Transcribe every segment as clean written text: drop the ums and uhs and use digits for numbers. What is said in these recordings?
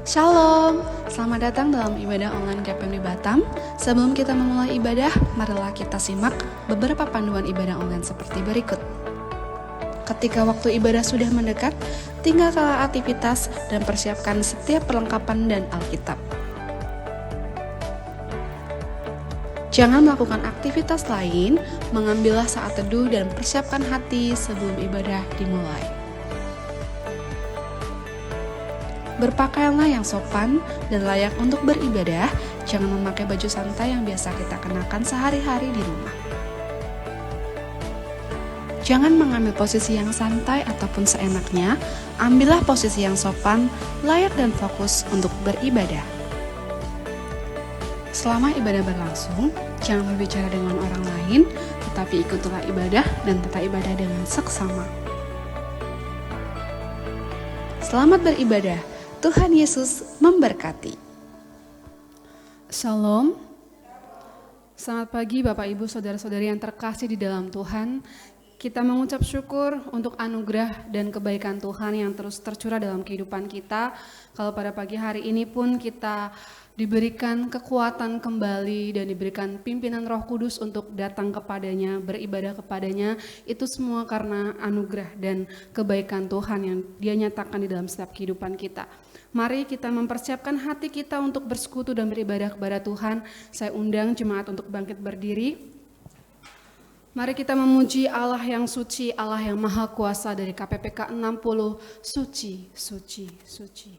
Shalom, selamat datang dalam ibadah online GPMD Batam. Sebelum kita memulai ibadah, marilah kita simak beberapa panduan ibadah online seperti berikut. Ketika waktu ibadah sudah mendekat, tinggalkanlah aktivitas dan persiapkan setiap perlengkapan dan Alkitab. Jangan melakukan aktivitas lain, mengambillah saat teduh dan persiapkan hati sebelum ibadah dimulai. Berpakaianlah yang sopan dan layak untuk beribadah, jangan memakai baju santai yang biasa kita kenakan sehari-hari di rumah. Jangan mengambil posisi yang santai ataupun seenaknya, ambillah posisi yang sopan, layak dan fokus untuk beribadah. Selama ibadah berlangsung, jangan berbicara dengan orang lain, tetapi ikutilah ibadah dan tata ibadah dengan seksama. Selamat beribadah. Tuhan Yesus memberkati. Shalom. Selamat pagi Bapak Ibu Saudara-saudari yang terkasih di dalam Tuhan. Kita mengucap syukur untuk anugerah dan kebaikan Tuhan yang terus tercurah dalam kehidupan kita. Kalau pada pagi hari ini pun kita diberikan kekuatan kembali dan diberikan pimpinan Roh Kudus untuk datang kepadanya, beribadah kepadanya, itu semua karena anugerah dan kebaikan Tuhan yang Dia nyatakan di dalam setiap kehidupan kita. Mari kita mempersiapkan hati kita untuk bersekutu dan beribadah kepada Tuhan. Saya undang jemaat untuk bangkit berdiri. Mari kita memuji Allah yang suci, Allah yang maha kuasa dari KPPK 60, suci, suci, suci.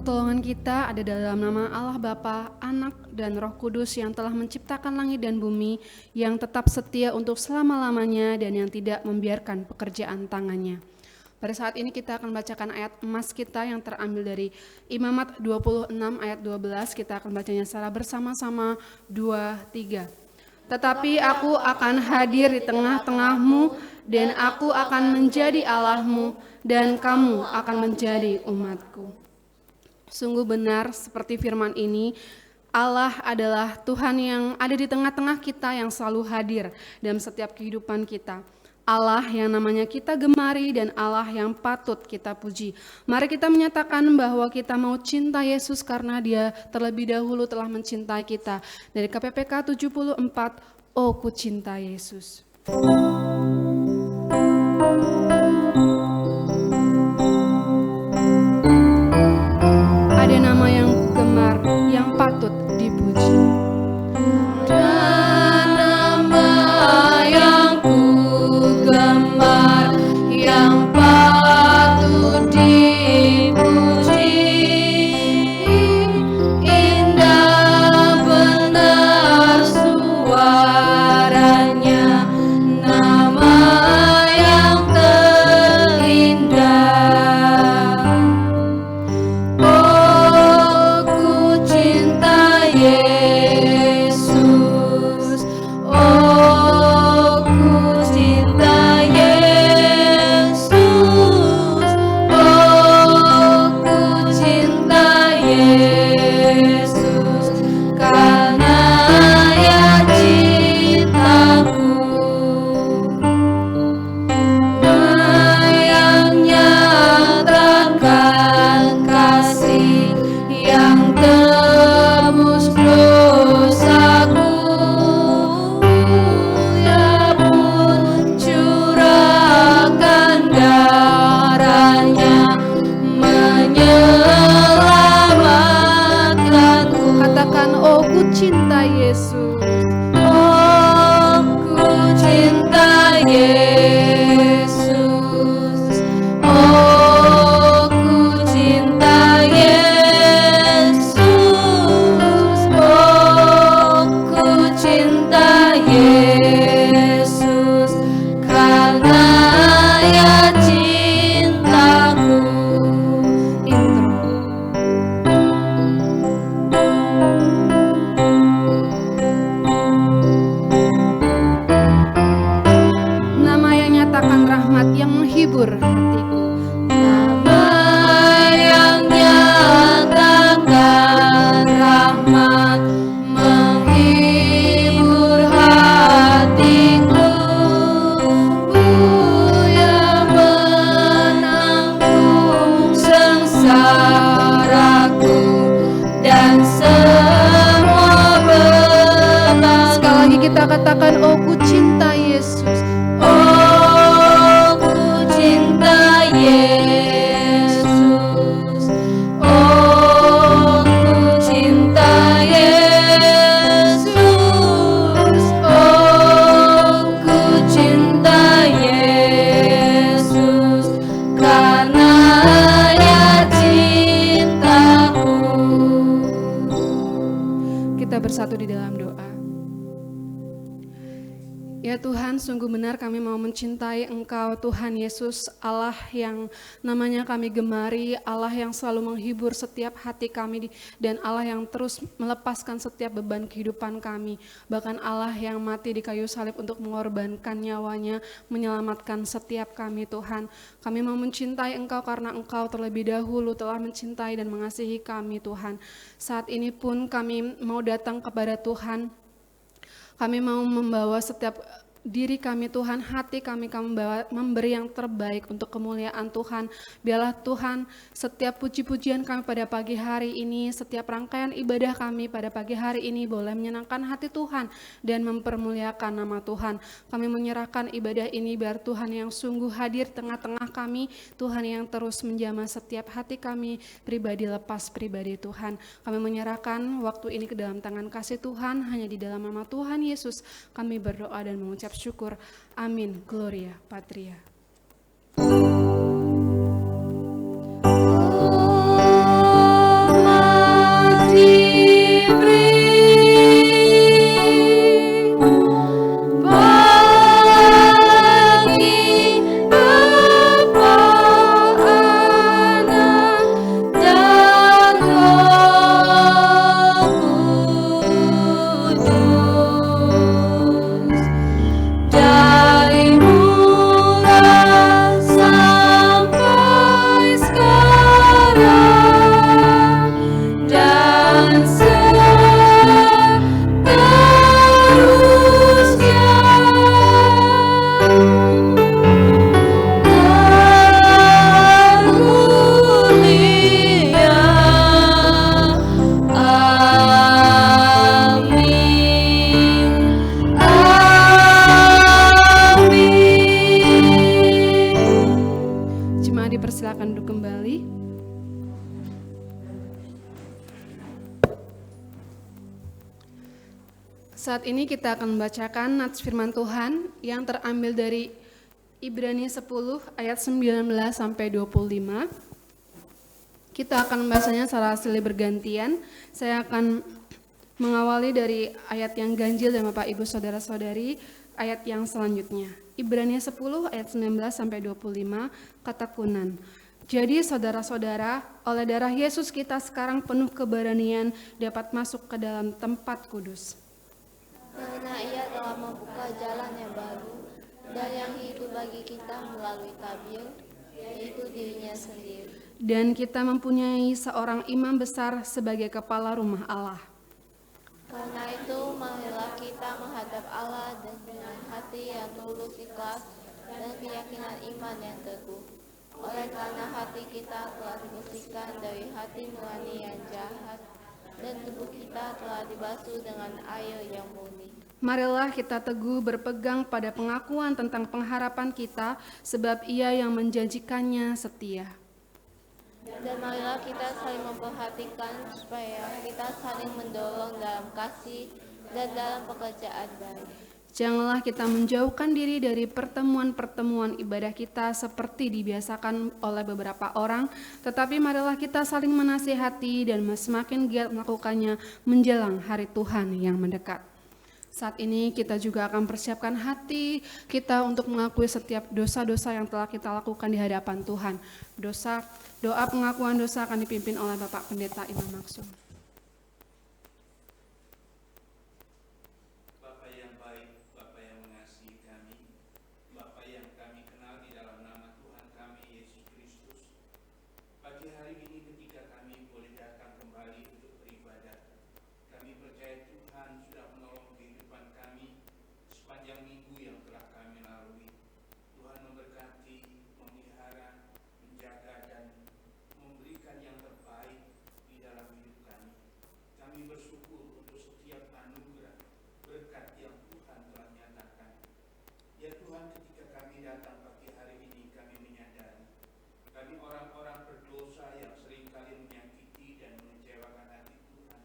Pertolongan kita ada dalam nama Allah Bapa, Anak, dan Roh Kudus yang telah menciptakan langit dan bumi, yang tetap setia untuk selama-lamanya dan yang tidak membiarkan pekerjaan tangannya. Pada saat ini kita akan bacakan ayat emas kita yang terambil dari Imamat 26 ayat 12. Kita akan bacanya secara bersama-sama, 2, 3. Tetapi aku akan hadir di tengah-tengahmu dan aku akan menjadi Allahmu dan kamu akan menjadi umatku. Sungguh benar seperti firman ini, Allah adalah Tuhan yang ada di tengah-tengah kita yang selalu hadir dalam setiap kehidupan kita. Allah yang namanya kita gemari dan Allah yang patut kita puji. Mari kita menyatakan bahwa kita mau cinta Yesus karena Dia terlebih dahulu telah mencintai kita. Dari KPPK 74, oh ku cinta Yesus. Ada nama yang gemar, yang patut dipuji. Dan nama yang ku gemar, yang patut dipuji. Indah benar suaranya, nama yang terindah. Oh, ku cinta Yesus. Oh, ku cinta Yesus. Oh, ku cinta Yesus. Karena ya cintaku yang nyatakan kasih yang tebus dosaku. Ya pun curahkan darahnya menyelamatkanku. Katakan, oh ku cinta Yesus. Oh ku cinta Yesus. Oh ku cinta Yesus. Oh ku cinta Yesus. Karena ya cintaku. Intro. Nama yang nyatakan rahmat, yang menghibur hatiku. Nama yang nyatakan rahmat, menghibur hatiku. Yang menanggung sengsaraku dan semua beban. Sekali lagi kita katakan, oh ku cinta Yesus. Oh ku cinta Yesus. Oh ku cinta Yesus. Oh ku cinta Yesus. Karena ya cintaku. Kita bersatu di dalam doa. Ya Tuhan, sungguh benar kami mau mencintai Engkau Tuhan Yesus, Allah yang namanya kami gemari, Allah yang selalu menghibur setiap hati kami, dan Allah yang terus melepaskan setiap beban kehidupan kami. Bahkan Allah yang mati di kayu salib untuk mengorbankan nyawanya, menyelamatkan setiap kami Tuhan. Kami mau mencintai Engkau karena Engkau terlebih dahulu telah mencintai dan mengasihi kami Tuhan. Saat ini pun kami mau datang kepada Tuhan. Kami mau membawa setiap diri kami Tuhan, hati kami memberi yang terbaik untuk kemuliaan Tuhan. Biarlah Tuhan setiap puji-pujian kami pada pagi hari ini, setiap rangkaian ibadah kami pada pagi hari ini boleh menyenangkan hati Tuhan dan mempermuliakan nama Tuhan. Kami menyerahkan ibadah ini biar Tuhan yang sungguh hadir tengah-tengah kami, Tuhan yang terus menjamah setiap hati kami pribadi lepas pribadi Tuhan. Kami menyerahkan waktu ini ke dalam tangan kasih Tuhan, hanya di dalam nama Tuhan Yesus kami berdoa dan mengucap syukur. Amin. Gloria Patria. Dari mulai kembali. Saat ini kita akan membacakan nats firman Tuhan yang terambil dari Ibrani 10 ayat 19 sampai 25. Kita akan membacanya secara silih bergantian. Saya akan mengawali dari ayat yang ganjil dan Bapak Ibu Saudara-saudari, ayat yang selanjutnya. Ibrani 10 ayat 19 sampai 25, kata kunan. Jadi saudara-saudara, oleh darah Yesus kita sekarang penuh keberanian dapat masuk ke dalam tempat kudus. Karena Ia telah membuka jalan yang baru dan yang hidup bagi kita melalui tabir, yaitu dirinya sendiri. Dan kita mempunyai seorang imam besar sebagai kepala rumah Allah. Karena itu, marilah kita menghadap Allah dengan hati yang tulus ikhlas dan keyakinan iman yang teguh. Oleh karena hati kita telah dibersihkan dari hati nurani yang jahat dan tubuh kita telah dibasuh dengan air yang murni. Marilah kita teguh berpegang pada pengakuan tentang pengharapan kita, sebab Ia yang menjanjikannya setia. Dan marilah kita saling memperhatikan supaya kita saling mendorong dalam kasih dan dalam pekerjaan baik. Janganlah kita menjauhkan diri dari pertemuan-pertemuan ibadah kita seperti dibiasakan oleh beberapa orang, tetapi marilah kita saling menasihati dan semakin giat melakukannya menjelang hari Tuhan yang mendekat. Saat ini kita juga akan persiapkan hati kita untuk mengakui setiap dosa-dosa yang telah kita lakukan di hadapan Tuhan. Doa pengakuan dosa akan dipimpin oleh Bapak Pendeta Imam Maksum. Bapa yang baik, Bapa yang mengasihi kami, Bapa yang kami kenal di dalam nama Tuhan kami Yesus Kristus. Pagi hari ini ketika kami boleh datang kembali untuk beribadah, kami percaya Tuhan sudah menolong kehidupan kami sepanjang minggu yang telah kami lalui. Tuhan memberkati, memelihara, menjaga dan memberikan yang terbaik di dalam hidup kami. Kami bersyukur untuk setiap anugerah berkat yang Tuhan telah nyatakan. Ya Tuhan, ketika kami datang pagi hari ini, kami menyadari kami orang-orang berdosa yang seringkali menyakiti dan mengecewakan hati Tuhan.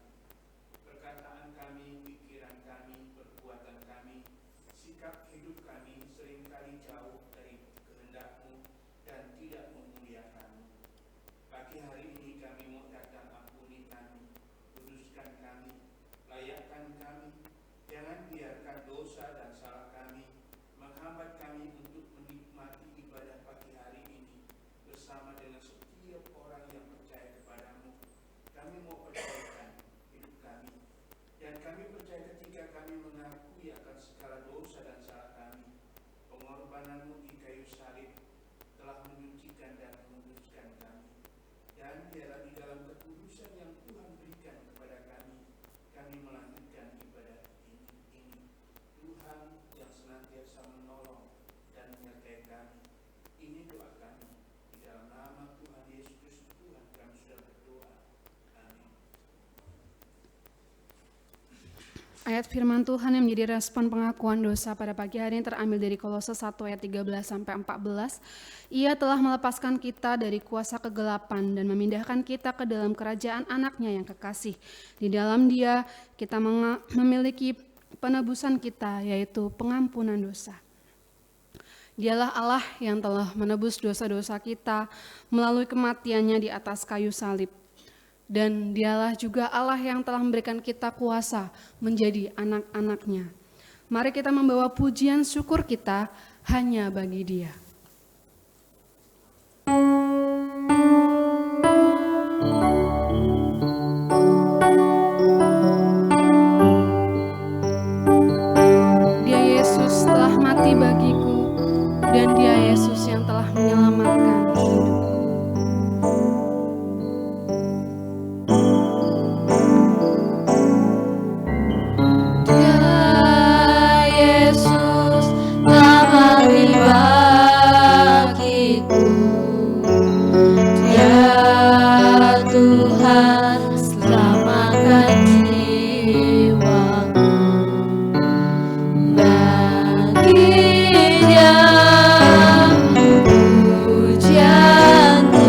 Perkataan kami, pikiran kami, perbuatan kami, sikap hidup kami seringkali jauh dari kehendak-Mu dan tidak memuliakan-Mu. Pagi hari ini kami mau datang, ampuni kami, kuduskan kami, layakkan kami. Jangan biarkan dosa dan salah kami menghambat kami untuk menikmati ibadah pagi hari ini bersama dengan setiap orang yang percaya kepadamu. Kami mau percayakan hidup kami, dan kami percaya ketika kami mengakui akan segala dosa dan salah kami, pengorbananmu di kayu salib telah menyucikan dan menguduskan kami. Dan biarlah di dalam kekudusan yang Tuhan berikan kepada kami melanjutkan ibadah ini. Tuhan yang senantiasa menolong dan menyertai kami. Ini doa kami. Di dalam nama Tuhan Yesus Kristus Tuhan kami sudah berdoa. Amin. Ayat firman Tuhan yang menjadi respon pengakuan dosa pada pagi hari ini terambil dari Kolose 1 ayat 13 sampai 14. Ia telah melepaskan kita dari kuasa kegelapan dan memindahkan kita ke dalam kerajaan anaknya yang kekasih. Di dalam Dia kita memiliki penebusan kita, yaitu pengampunan dosa. Dialah Allah yang telah menebus dosa-dosa kita melalui kematiannya di atas kayu salib. Dan Dialah juga Allah yang telah memberikan kita kuasa menjadi anak-anak-Nya. Mari kita membawa pujian syukur kita hanya bagi Dia. Dia Yesus telah mati bagiku, dan Dia Yesus yang telah menyelamatkan hidupku. Tuhan, selamatkan jiwaku. Bagi Dia pujianku.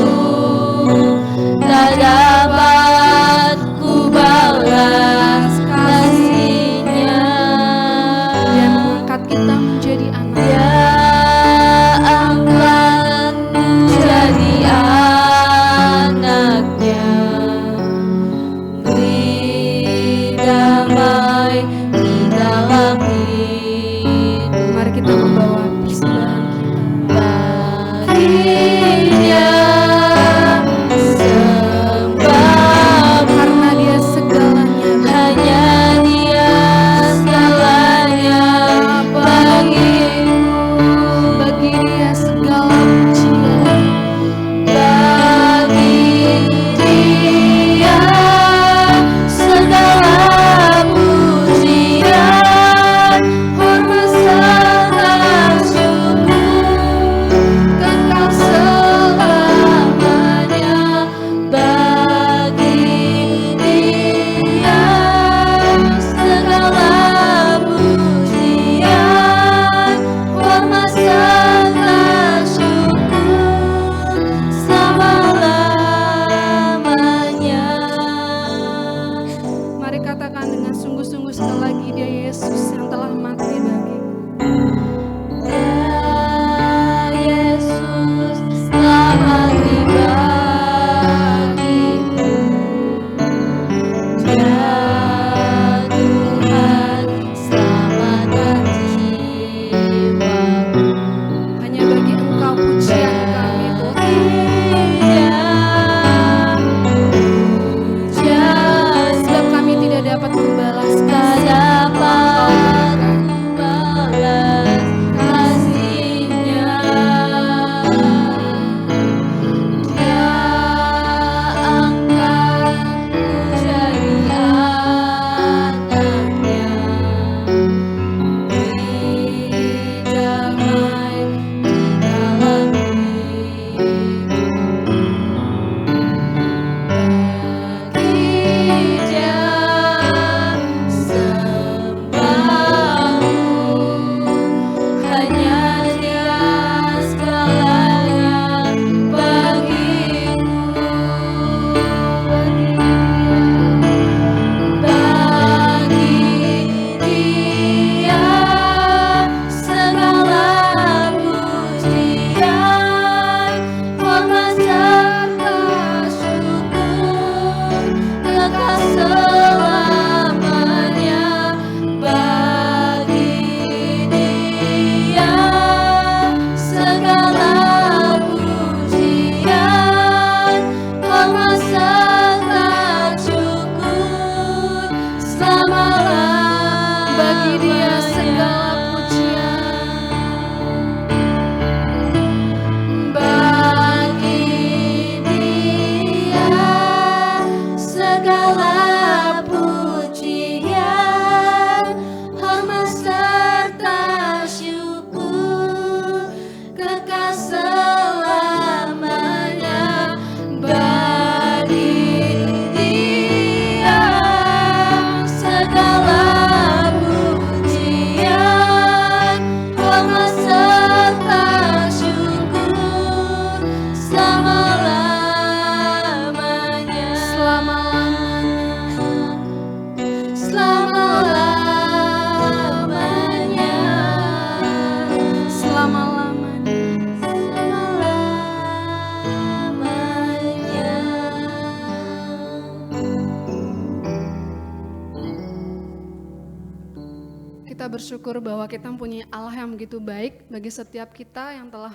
bersyukur bahwa kita mempunyai Allah yang begitu baik bagi setiap kita yang telah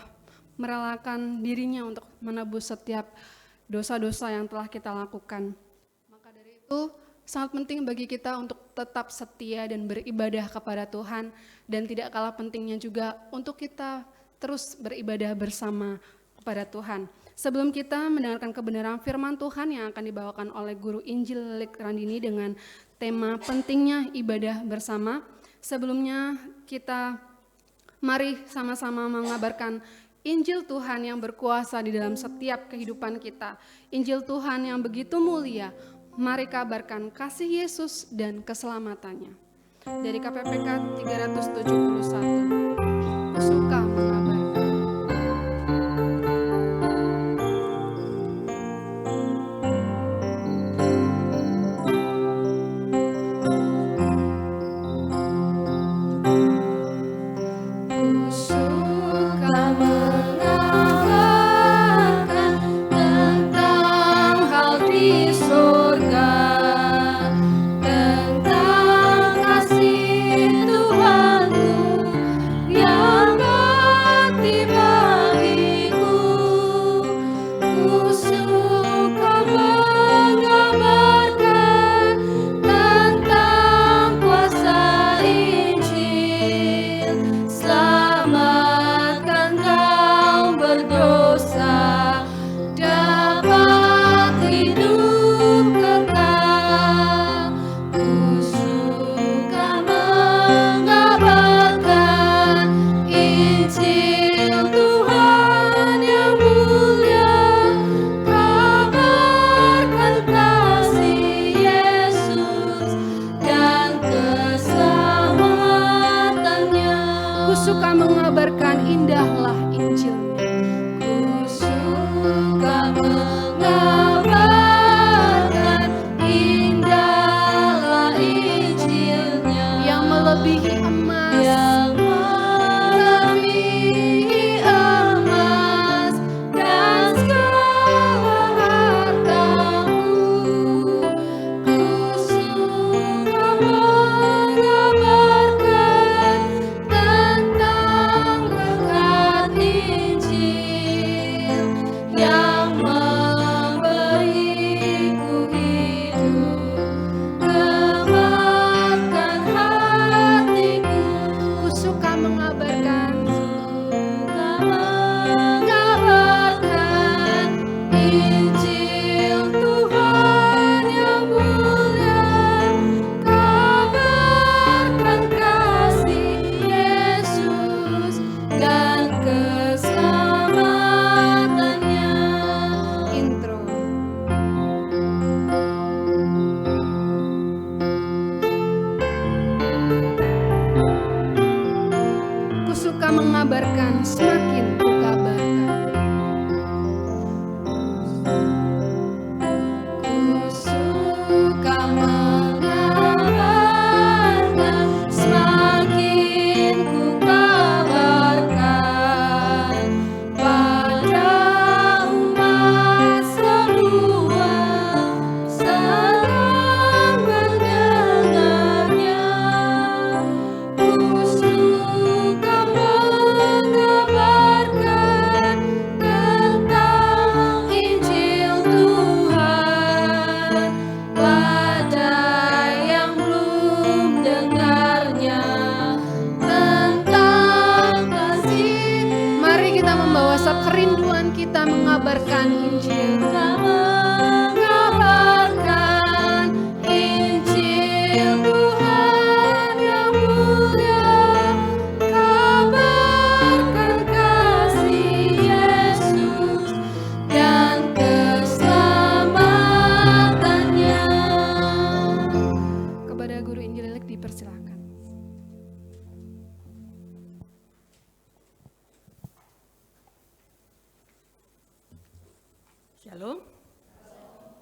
merelakan dirinya untuk menebus setiap dosa-dosa yang telah kita lakukan. Maka dari itu sangat penting bagi kita untuk tetap setia dan beribadah kepada Tuhan, dan tidak kalah pentingnya juga untuk kita terus beribadah bersama kepada Tuhan. Sebelum kita mendengarkan kebenaran firman Tuhan yang akan dibawakan oleh Guru Injil Lilik Randini dengan tema pentingnya ibadah bersama, sebelumnya kita mari sama-sama mengabarkan Injil Tuhan yang berkuasa di dalam setiap kehidupan kita. Injil Tuhan yang begitu mulia. Mari kabarkan kasih Yesus dan keselamatannya. Dari KPPK 371. Suka mengabarkan. Shalom.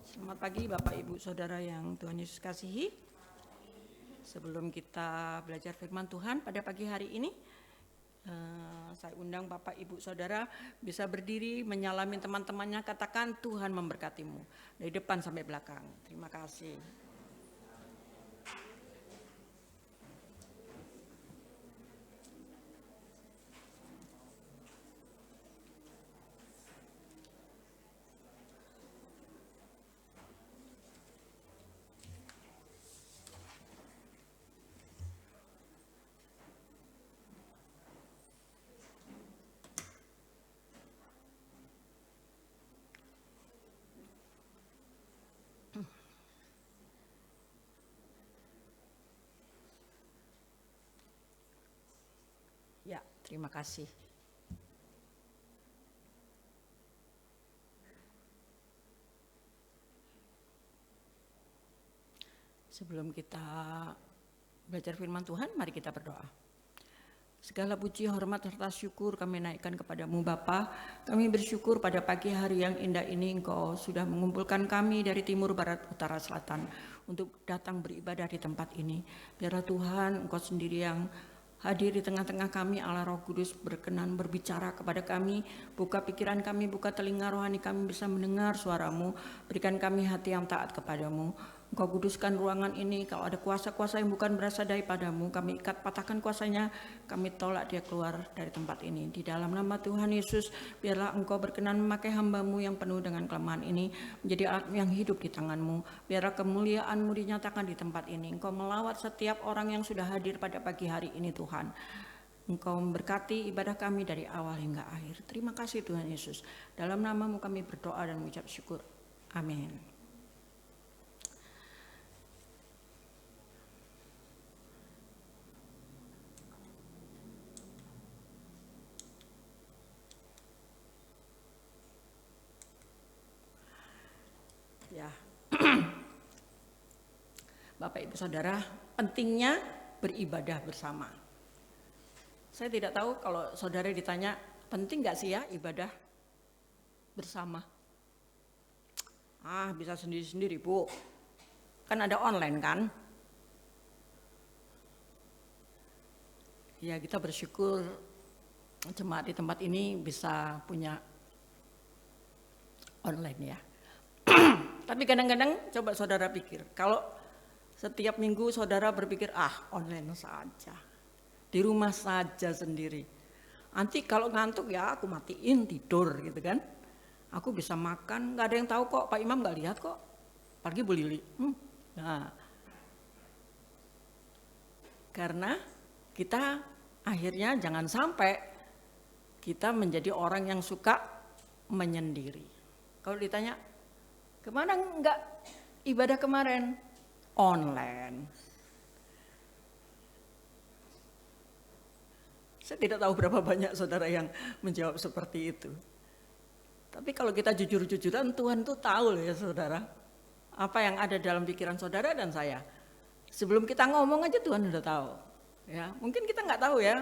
Selamat pagi Bapak Ibu Saudara yang Tuhan Yesus kasihi. Sebelum kita belajar firman Tuhan pada pagi hari ini, saya undang Bapak Ibu Saudara bisa berdiri menyalami teman-temannya, katakan Tuhan memberkatimu dari depan sampai belakang. Terima kasih. Terima kasih. Sebelum kita belajar firman Tuhan, mari kita berdoa. Segala puji, hormat, serta syukur kami naikkan kepadamu Bapa. Kami bersyukur pada pagi hari yang indah ini Engkau sudah mengumpulkan kami dari timur, barat, utara, selatan untuk datang beribadah di tempat ini. Biarlah Tuhan Engkau sendiri yang hadir di tengah-tengah kami, Allah Roh Kudus berkenan berbicara kepada kami. Buka pikiran kami, buka telinga rohani kami bisa mendengar suaramu. Berikan kami hati yang taat kepadamu. Engkau kuduskan ruangan ini, kalau ada kuasa-kuasa yang bukan berasal daripadamu, kami ikat, patahkan kuasanya, kami tolak dia keluar dari tempat ini. Di dalam nama Tuhan Yesus, biarlah Engkau berkenan memakai hamba-Mu yang penuh dengan kelemahan ini, menjadi alat yang hidup di tangan-Mu. Biarlah kemuliaan-Mu dinyatakan di tempat ini. Engkau melawat setiap orang yang sudah hadir pada pagi hari ini Tuhan. Engkau memberkati ibadah kami dari awal hingga akhir. Terima kasih Tuhan Yesus. Dalam nama-Mu kami berdoa dan mengucap syukur. Amin. Ya, Bapak Ibu Saudara, pentingnya beribadah bersama. Saya tidak tahu kalau saudara ditanya, penting gak sih ya ibadah bersama? Bisa sendiri-sendiri Bu, kan ada online kan? Ya kita bersyukur jemaat di tempat ini bisa punya online ya. Tapi kadang-kadang coba saudara pikir, kalau setiap minggu saudara berpikir, online saja, di rumah saja sendiri. Nanti kalau ngantuk ya aku matiin tidur gitu kan. Aku bisa makan, gak ada yang tahu kok, Pak Imam gak lihat kok. Apalagi Bu Lili. Nah, karena kita akhirnya jangan sampai kita menjadi orang yang suka menyendiri. Kalau ditanya, kemana enggak ibadah kemarin? Online. Saya tidak tahu berapa banyak saudara yang menjawab seperti itu. Tapi kalau kita jujur-jujuran, Tuhan tuh tahu loh ya saudara. Apa yang ada dalam pikiran saudara dan saya. Sebelum kita ngomong aja Tuhan udah tahu. Ya, mungkin kita nggak tahu ya.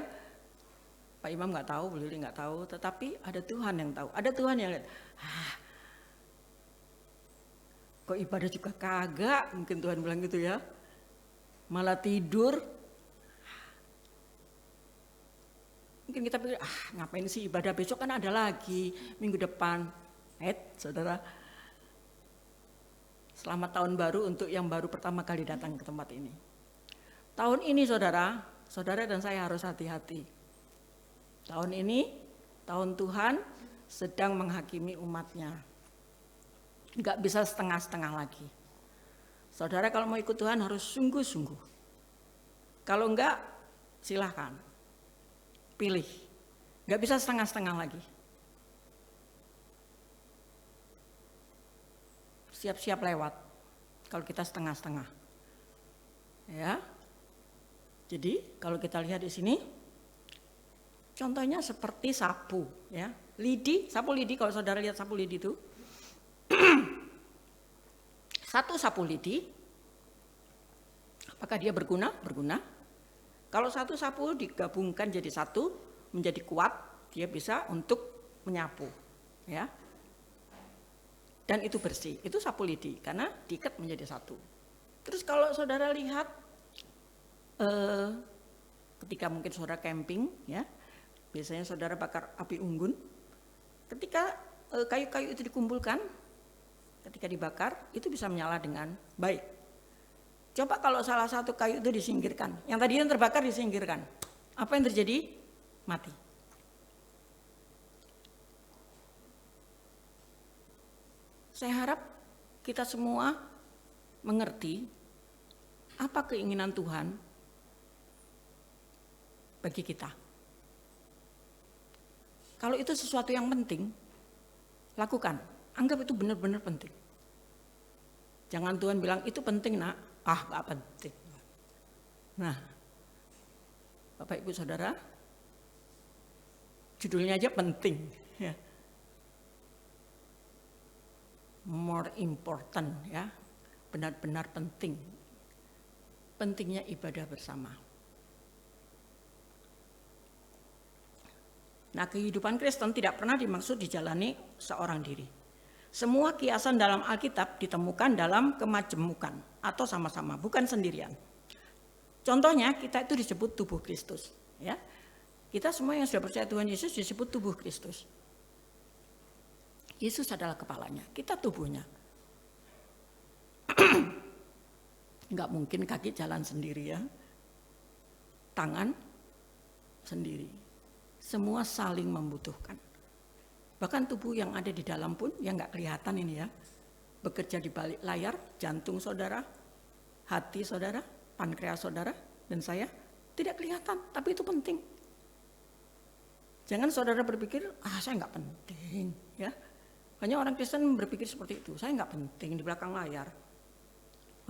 Pak Imam nggak tahu, Bu Lili nggak tahu. Tetapi ada Tuhan yang tahu. Ada Tuhan yang lihat. Kok ibadah juga kagak, mungkin Tuhan bilang gitu ya. Malah tidur. Mungkin kita pikir, ngapain sih ibadah, besok kan ada lagi, minggu depan. Saudara, selamat tahun baru untuk yang baru pertama kali datang ke tempat ini. Tahun ini saudara dan saya harus hati-hati. Tahun ini, tahun Tuhan sedang menghakimi umatnya. Enggak bisa setengah-setengah lagi. Saudara kalau mau ikut Tuhan harus sungguh-sungguh. Kalau enggak, silahkan. Pilih. Enggak bisa setengah-setengah lagi. Siap-siap lewat. Kalau kita setengah-setengah. Ya. Jadi kalau kita lihat di sini, contohnya seperti sapu. Ya. Sapu lidi, kalau saudara lihat sapu lidi itu. Satu sapu lidi, apakah dia berguna? Berguna. Kalau satu sapu digabungkan jadi satu, menjadi kuat, dia bisa untuk menyapu, ya. Dan itu bersih, itu sapu lidi, karena diikat menjadi satu. Terus kalau saudara lihat, ketika mungkin saudara camping, ya, biasanya saudara bakar api unggun, ketika kayu-kayu itu dikumpulkan, ketika dibakar, itu bisa menyala dengan baik. Coba kalau salah satu kayu itu disingkirkan, yang tadinya terbakar disingkirkan, apa yang terjadi? Mati. Saya harap kita semua mengerti apa keinginan Tuhan bagi kita. Kalau itu sesuatu yang penting, lakukan. Anggap itu benar-benar penting. Jangan Tuhan bilang itu penting nak, gak penting. Nah, Bapak Ibu Saudara, Judulnya aja penting. Ya. More important, ya, benar-benar penting. Pentingnya ibadah bersama. Nah, kehidupan Kristen tidak pernah dimaksud dijalani seorang diri. Semua kiasan dalam Alkitab ditemukan dalam kemajemukan atau sama-sama, bukan sendirian. Contohnya, kita itu disebut tubuh Kristus, ya. Kita semua yang sudah percaya Tuhan Yesus disebut tubuh Kristus. Yesus adalah kepalanya, kita tubuhnya. Enggak mungkin kaki jalan sendiri, ya. Tangan sendiri. Semua saling membutuhkan. Bahkan tubuh yang ada di dalam pun yang enggak kelihatan ini, ya. Bekerja di balik layar, jantung saudara, hati saudara, pankreas saudara, dan saya tidak kelihatan, tapi itu penting. Jangan saudara berpikir, saya enggak penting, ya. Banyak orang Kristen berpikir seperti itu, saya enggak penting di belakang layar.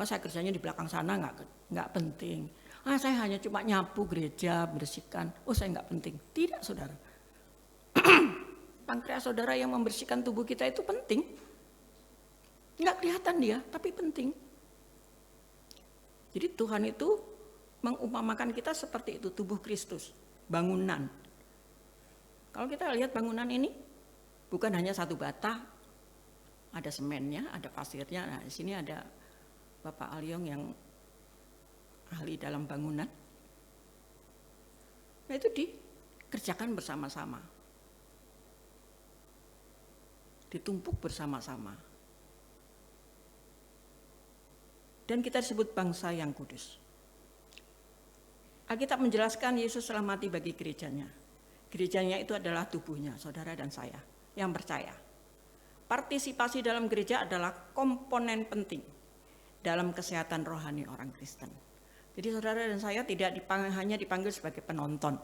Saya kerjanya di belakang sana enggak penting. Saya hanya cuma nyapu gereja, bersihkan. Saya enggak penting. Tidak, saudara. Pankreas saudara yang membersihkan tubuh kita itu penting. Enggak kelihatan dia, tapi penting. Jadi Tuhan itu mengumpamakan kita seperti itu, tubuh Kristus, bangunan. Kalau kita lihat bangunan ini, bukan hanya satu bata, ada semennya, ada pasirnya. Nah, di sini ada Bapak Alyong yang ahli dalam bangunan. Nah, itu dikerjakan bersama-sama. Ditumpuk bersama-sama. Dan kita disebut bangsa yang kudus. Alkitab menjelaskan Yesus telah mati bagi gerejanya. Gerejanya itu adalah tubuhnya, saudara dan saya yang percaya. Partisipasi dalam gereja adalah komponen penting dalam kesehatan rohani orang Kristen. Jadi saudara dan saya tidak hanya dipanggil sebagai penonton.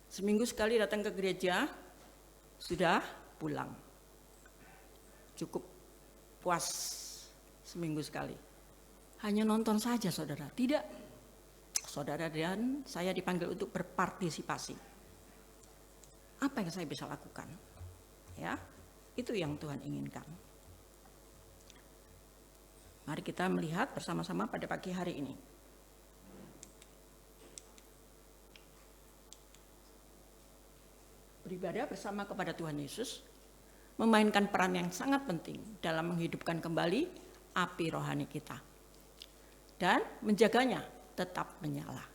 Seminggu sekali datang ke gereja, sudah pulang. Cukup puas seminggu sekali. Hanya nonton saja saudara, tidak. Saudara dan saya dipanggil untuk berpartisipasi. Apa yang saya bisa lakukan? Ya, itu yang Tuhan inginkan. Mari kita melihat bersama-sama pada pagi hari ini. Beribadah bersama kepada Tuhan Yesus memainkan peran yang sangat penting dalam menghidupkan kembali api rohani kita dan menjaganya tetap menyala,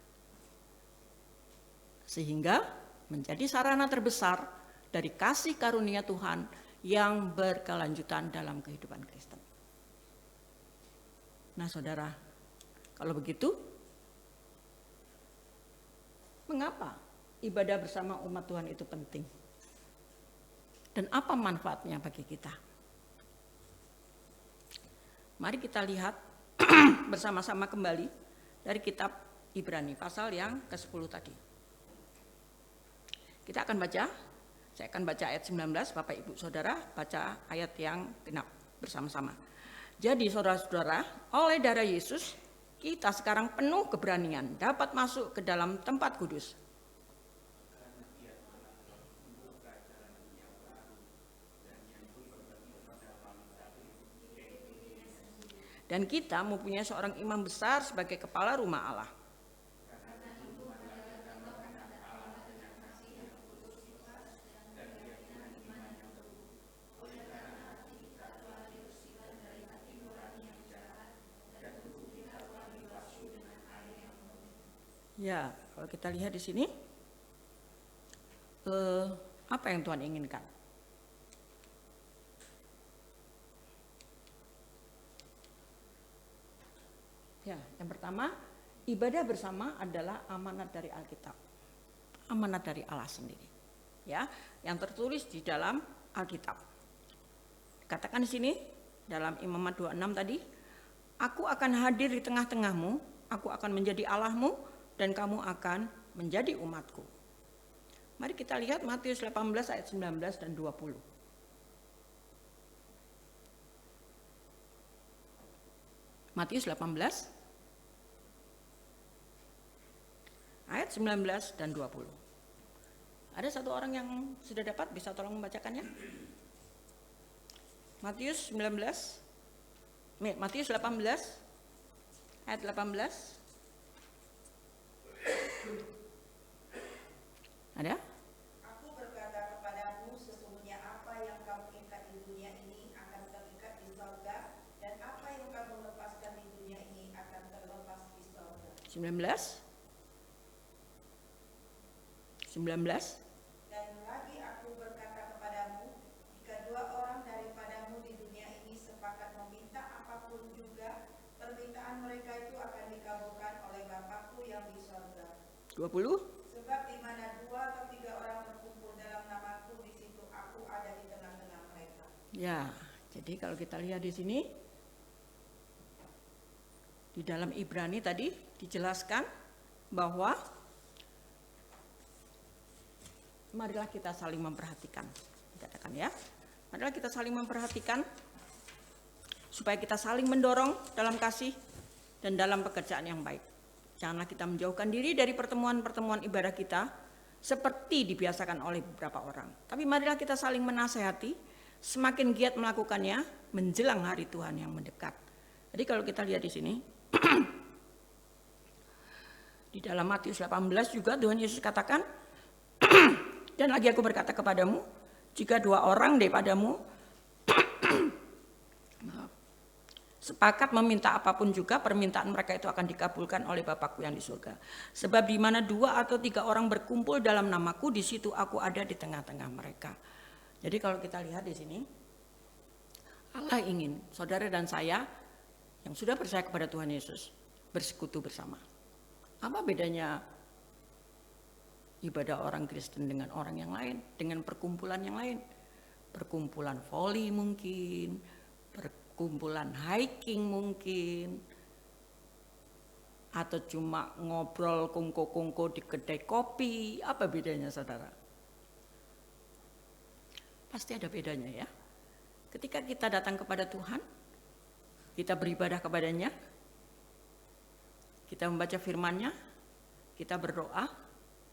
sehingga menjadi sarana terbesar dari kasih karunia Tuhan yang berkelanjutan dalam kehidupan Kristen. Nah saudara, kalau begitu, mengapa ibadah bersama umat Tuhan itu penting? Dan apa manfaatnya bagi kita? Mari kita lihat bersama-sama kembali dari kitab Ibrani, pasal yang ke-10 tadi. Kita akan baca, saya akan baca ayat 19, Bapak Ibu Saudara baca ayat yang genap bersama-sama. Jadi saudara-saudara, oleh darah Yesus, kita sekarang penuh keberanian dapat masuk ke dalam tempat kudus. Dan kita mempunyai seorang imam besar sebagai kepala rumah Allah. Ya, kalau kita lihat di sini, apa yang Tuhan inginkan? Ya, yang pertama, ibadah bersama adalah amanat dari Alkitab, amanat dari Allah sendiri. Ya, yang tertulis di dalam Alkitab. Katakan di sini dalam Imamat 26 tadi, aku akan hadir di tengah-tengahmu, aku akan menjadi Allahmu, dan kamu akan menjadi umatku. Mari kita lihat Matius 18 ayat 19 dan 20. Matius 18 ayat 19 dan 20. Ada satu orang yang sudah dapat, bisa tolong membacakannya? Matius 18 ayat 18. Ada? Aku berkata kepadamu, sesungguhnya apa yang kamu ikat di dunia ini akan terikat di sorga, dan apa yang kamu lepaskan di dunia ini akan terlepas di sorga. 19. Dan lagi aku berkata kepadamu, jika dua orang daripadamu di dunia ini sepakat meminta apapun juga, permintaan mereka itu akan dikabulkan oleh Bapakku yang di sorga. 20. Sebab di mana 2 atau 3 orang berkumpul dalam namaku, di situ aku ada di tengah-tengah mereka. Ya, jadi kalau kita lihat di sini, di dalam Ibrani tadi dijelaskan bahwa marilah kita saling memperhatikan, dikatakan ya. Marilah kita saling memperhatikan supaya kita saling mendorong dalam kasih dan dalam pekerjaan yang baik. Janganlah kita menjauhkan diri dari pertemuan-pertemuan ibadah kita seperti dibiasakan oleh beberapa orang. Tapi marilah kita saling menasehati, semakin giat melakukannya menjelang hari Tuhan yang mendekat. Jadi kalau kita lihat di sini, di dalam Matius 18 juga Tuhan Yesus katakan, dan lagi aku berkata kepadamu, jika 2 orang daripadamu sepakat meminta apapun juga, permintaan mereka itu akan dikabulkan oleh Bapakku yang di surga. Sebab di mana 2 atau 3 orang berkumpul dalam namaku, di situ aku ada di tengah-tengah mereka. Jadi kalau kita lihat di sini, Allah ingin saudara dan saya yang sudah percaya kepada Tuhan Yesus bersekutu bersama. Apa bedanya ibadah orang Kristen dengan orang yang lain, dengan perkumpulan yang lain? Perkumpulan voli mungkin, perkumpulan hiking mungkin, atau cuma ngobrol kongko-kongko di kedai kopi. Apa bedanya saudara? Pasti ada bedanya ya. Ketika kita datang kepada Tuhan, kita beribadah kepadanya, kita membaca firman-Nya, kita berdoa,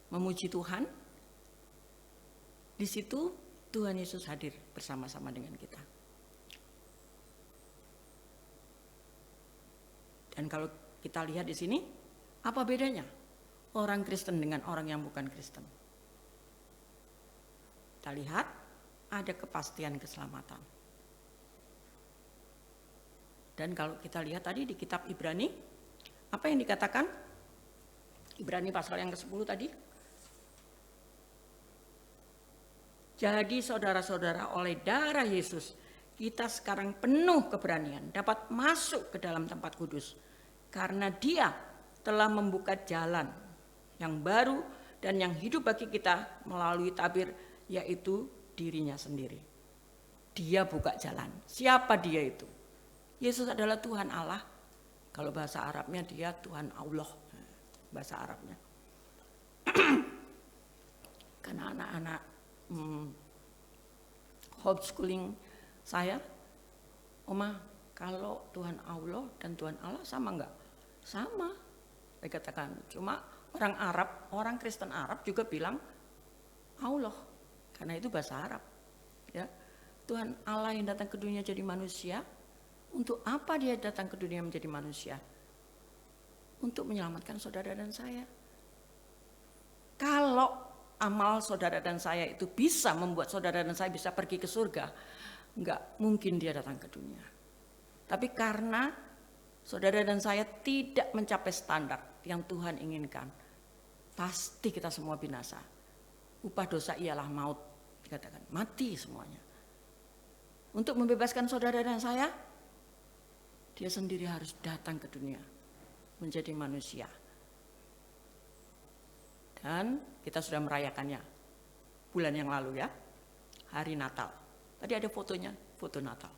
memuji Tuhan, di situ Tuhan Yesus hadir bersama-sama dengan kita. Dan kalau kita lihat di sini, apa bedanya orang Kristen dengan orang yang bukan Kristen? Kita lihat ada kepastian keselamatan. Dan kalau kita lihat tadi di kitab Ibrani, apa yang dikatakan? Ibrani pasal yang ke-10 tadi. Jadi saudara-saudara, oleh darah Yesus, kita sekarang penuh keberanian dapat masuk ke dalam tempat kudus. Karena Dia telah membuka jalan yang baru dan yang hidup bagi kita melalui tabir, yaitu dirinya sendiri. Dia buka jalan. Siapa Dia itu? Yesus adalah Tuhan Allah. Kalau bahasa Arabnya Dia Tuhan Allah, bahasa Arabnya. Karena anak-anak homeschooling saya, Oma, kalau Tuhan Allah dan Tuhan Allah sama enggak? Sama. Saya katakan, cuma orang Arab, orang Kristen Arab juga bilang Allah, karena itu bahasa Arab. Ya, Tuhan Allah yang datang ke dunia jadi manusia. Untuk apa Dia datang ke dunia menjadi manusia? Untuk menyelamatkan saudara dan saya. Kalau amal saudara dan saya itu bisa membuat saudara dan saya bisa pergi ke surga, enggak mungkin Dia datang ke dunia. Tapi karena saudara dan saya tidak mencapai standar yang Tuhan inginkan, pasti kita semua binasa. Upah dosa ialah maut, dikatakan, mati semuanya. Untuk membebaskan saudara dan saya, Dia sendiri harus datang ke dunia menjadi manusia. Dan kita sudah merayakannya bulan yang lalu ya, hari Natal. Tadi ada fotonya, foto Natal.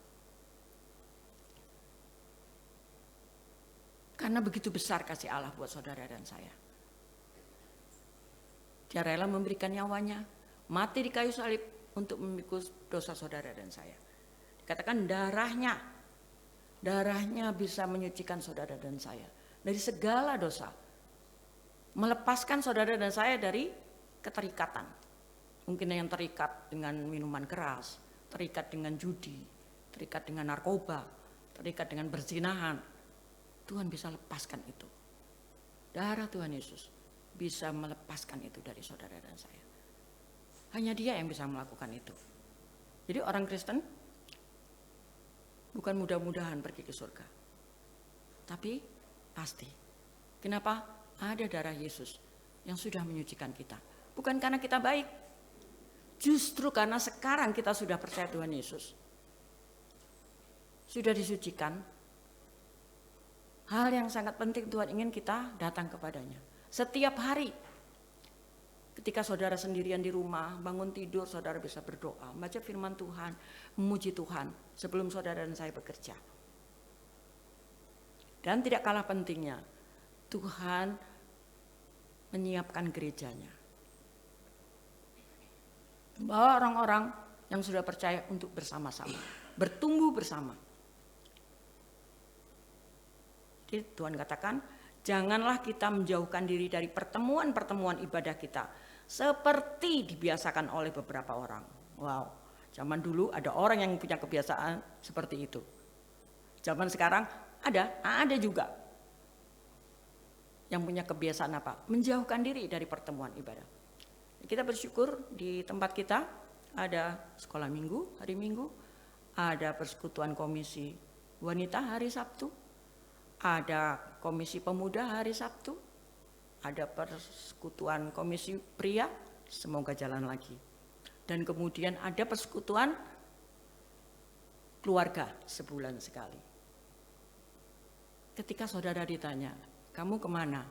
Karena begitu besar kasih Allah buat saudara dan saya. Dia rela memberikan nyawanya, mati di kayu salib untuk memikul dosa saudara dan saya. Dikatakan darahnya bisa menyucikan saudara dan saya dari segala dosa. Melepaskan saudara dan saya dari keterikatan. Mungkin yang terikat dengan minuman keras, terikat dengan judi, terikat dengan narkoba, terikat dengan berzinahan. Tuhan bisa lepaskan itu. Darah Tuhan Yesus bisa melepaskan itu dari saudara dan saya. Hanya Dia yang bisa melakukan itu. Jadi orang Kristen bukan mudah-mudahan pergi ke surga, tapi pasti. Kenapa? Ada darah Yesus yang sudah menyucikan kita. Bukan karena kita baik, justru karena sekarang kita sudah percaya Tuhan Yesus, sudah disucikan. Hal yang sangat penting, Tuhan ingin kita datang kepadanya setiap hari. Ketika saudara sendirian di rumah, bangun tidur, saudara bisa berdoa, baca firman Tuhan, memuji Tuhan sebelum saudara dan saya bekerja. Dan tidak kalah pentingnya, Tuhan menyiapkan gerejanya, membawa orang-orang yang sudah percaya untuk bersama-sama, bertumbuh bersama. Jadi Tuhan katakan, janganlah kita menjauhkan diri dari pertemuan-pertemuan ibadah kita seperti dibiasakan oleh beberapa orang. Wow, zaman dulu ada orang yang punya kebiasaan seperti itu. Zaman sekarang ada juga yang punya kebiasaan apa? Menjauhkan diri dari pertemuan ibadah. Kita bersyukur di tempat kita ada sekolah minggu, hari Minggu, ada persekutuan komisi wanita hari Sabtu, ada komisi pemuda hari Sabtu, ada persekutuan komisi pria, semoga jalan lagi. Dan kemudian ada persekutuan keluarga sebulan sekali. Ketika saudara ditanya, kamu kemana?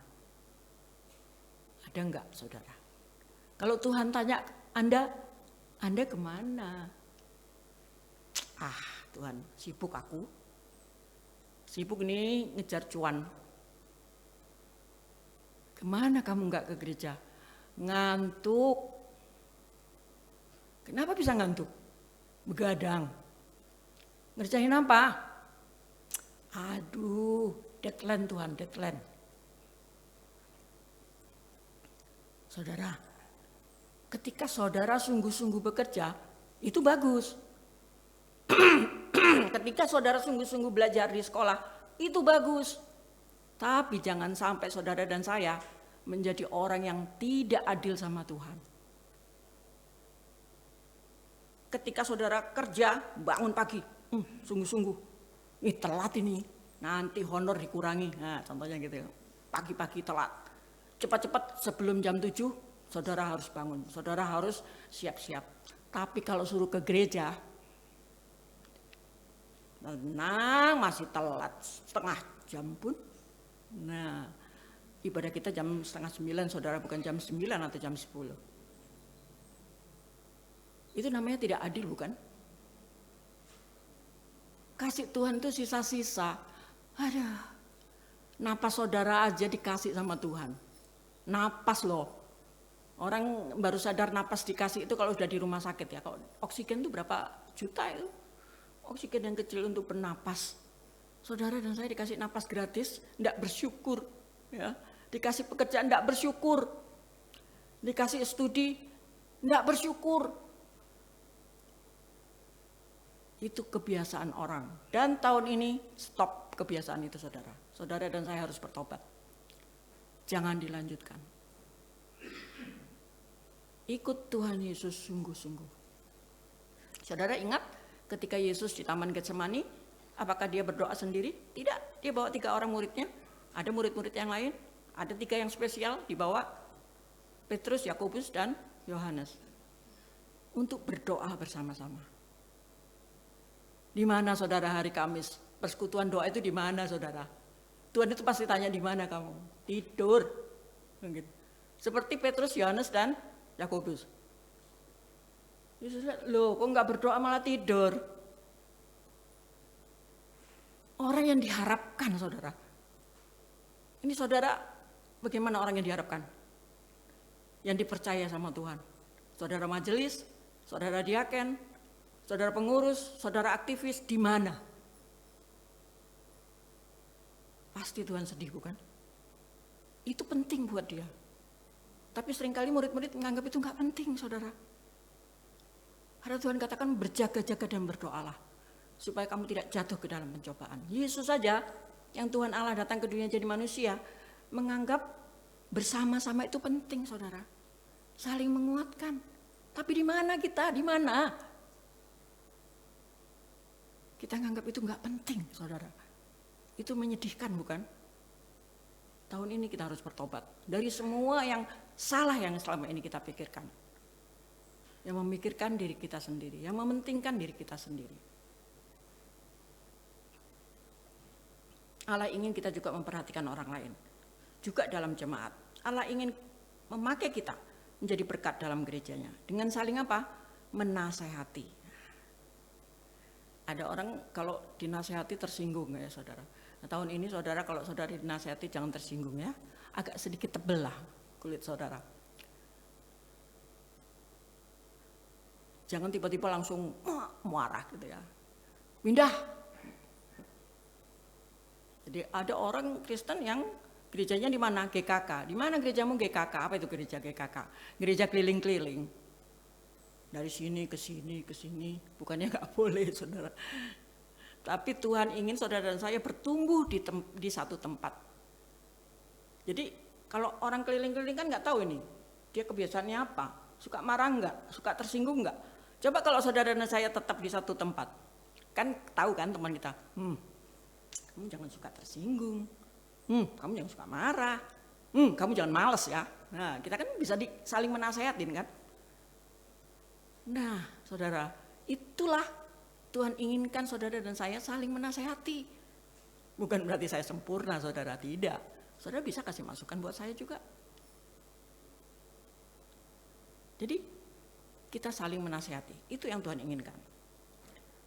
Ada enggak saudara? Kalau Tuhan tanya Anda kemana? Tuhan, sibuk aku. Sibuk nih ngejar cuan. Kemana kamu enggak ke gereja? Ngantuk. Kenapa bisa ngantuk? Begadang. Ngerjain apa? Aduh, deadline Tuhan, deadline. Saudara, ketika saudara sungguh-sungguh bekerja, itu bagus. Ketika saudara sungguh-sungguh belajar di sekolah, itu bagus. Tapi jangan sampai saudara dan saya menjadi orang yang tidak adil sama Tuhan. Ketika saudara kerja, bangun pagi, sungguh-sungguh, telat ini, nanti honor dikurangi. Nah, contohnya gitu ya, pagi-pagi telat. Cepat-cepat sebelum jam 7, saudara harus bangun, saudara harus siap-siap. Tapi kalau suruh ke gereja, masih telat setengah jam pun. Nah, ibadah kita jam 8:30, saudara, bukan jam 9 atau jam 10. Itu namanya tidak adil, bukan? Kasih Tuhan itu sisa-sisa. Napas saudara aja dikasih sama Tuhan. Napas loh. Orang baru sadar napas dikasih itu kalau udah di rumah sakit ya. Kalau oksigen itu berapa juta itu? Oksigen yang kecil untuk bernapas. Saudara dan saya dikasih napas gratis, enggak bersyukur. Ya. Dikasih pekerjaan, enggak bersyukur. Dikasih studi, enggak bersyukur. Itu kebiasaan orang. Dan tahun ini stop kebiasaan itu, saudara. Saudara dan saya harus bertobat. Jangan dilanjutkan. Ikut Tuhan Yesus sungguh-sungguh. Saudara ingat ketika Yesus di Taman Getsemani, apakah dia berdoa sendiri? Tidak, dia bawa 3 orang muridnya. Ada murid-murid yang lain, ada 3 yang spesial, dibawa Petrus, Yakobus, dan Yohanes. Untuk berdoa bersama-sama. Di mana saudara hari Kamis? Persekutuan doa itu di mana saudara? Tuhan itu pasti tanya, di mana kamu? Tidur. Begitu. Seperti Petrus, Yohanes, dan Yakobus. Yesus lihat, loh kok nggak berdoa malah tidur? Orang yang diharapkan, saudara. Ini saudara, bagaimana orang yang diharapkan? Yang dipercaya sama Tuhan. Saudara majelis, saudara diaken, saudara pengurus, saudara aktivis, di mana? Pasti Tuhan sedih, bukan? Itu penting buat dia. Tapi seringkali murid-murid menganggap itu nggak penting, saudara. Karena Tuhan katakan berjaga-jaga dan berdoalah supaya kamu tidak jatuh ke dalam pencobaan. Yesus saja yang Tuhan Allah datang ke dunia jadi manusia menganggap bersama-sama itu penting, saudara. Saling menguatkan. Tapi di mana kita? Di mana? Kita menganggap itu enggak penting, saudara. Itu menyedihkan, bukan? Tahun ini kita harus bertobat dari semua yang salah yang selama ini kita pikirkan. Yang memikirkan diri kita sendiri, yang mementingkan diri kita sendiri. Allah ingin kita juga memperhatikan orang lain, juga dalam jemaat. Allah ingin memakai kita menjadi berkat dalam gerejanya. Dengan saling apa? Menasehati. Ada orang kalau dinasehati tersinggung ya saudara. Nah, tahun ini saudara kalau saudara dinasehati jangan tersinggung ya. Agak sedikit tebel lah kulit saudara. Jangan tiba-tiba langsung marah gitu ya. Pindah. Jadi ada orang Kristen yang gerejanya di mana? GKK. Di mana gerejamu GKK? Apa itu gereja GKK? Gereja keliling-keliling. Dari sini ke sini ke sini. Bukannya nggak boleh, saudara. Tapi Tuhan ingin saudara dan saya bertumbuh di satu tempat. Jadi kalau orang keliling-keliling kan nggak tahu ini. Dia kebiasaannya apa? Suka marah nggak? Suka tersinggung nggak? Coba kalau saudara dan saya tetap di satu tempat. Kan tahu kan teman kita. Kamu jangan suka tersinggung. Kamu jangan suka marah. Kamu jangan malas ya. Nah, kita kan bisa saling menasehatin kan. Nah, saudara, itulah Tuhan inginkan saudara dan saya saling menasehati. Bukan berarti saya sempurna, saudara, tidak. Saudara bisa kasih masukan buat saya juga. Jadi kita saling menasehati, itu yang Tuhan inginkan.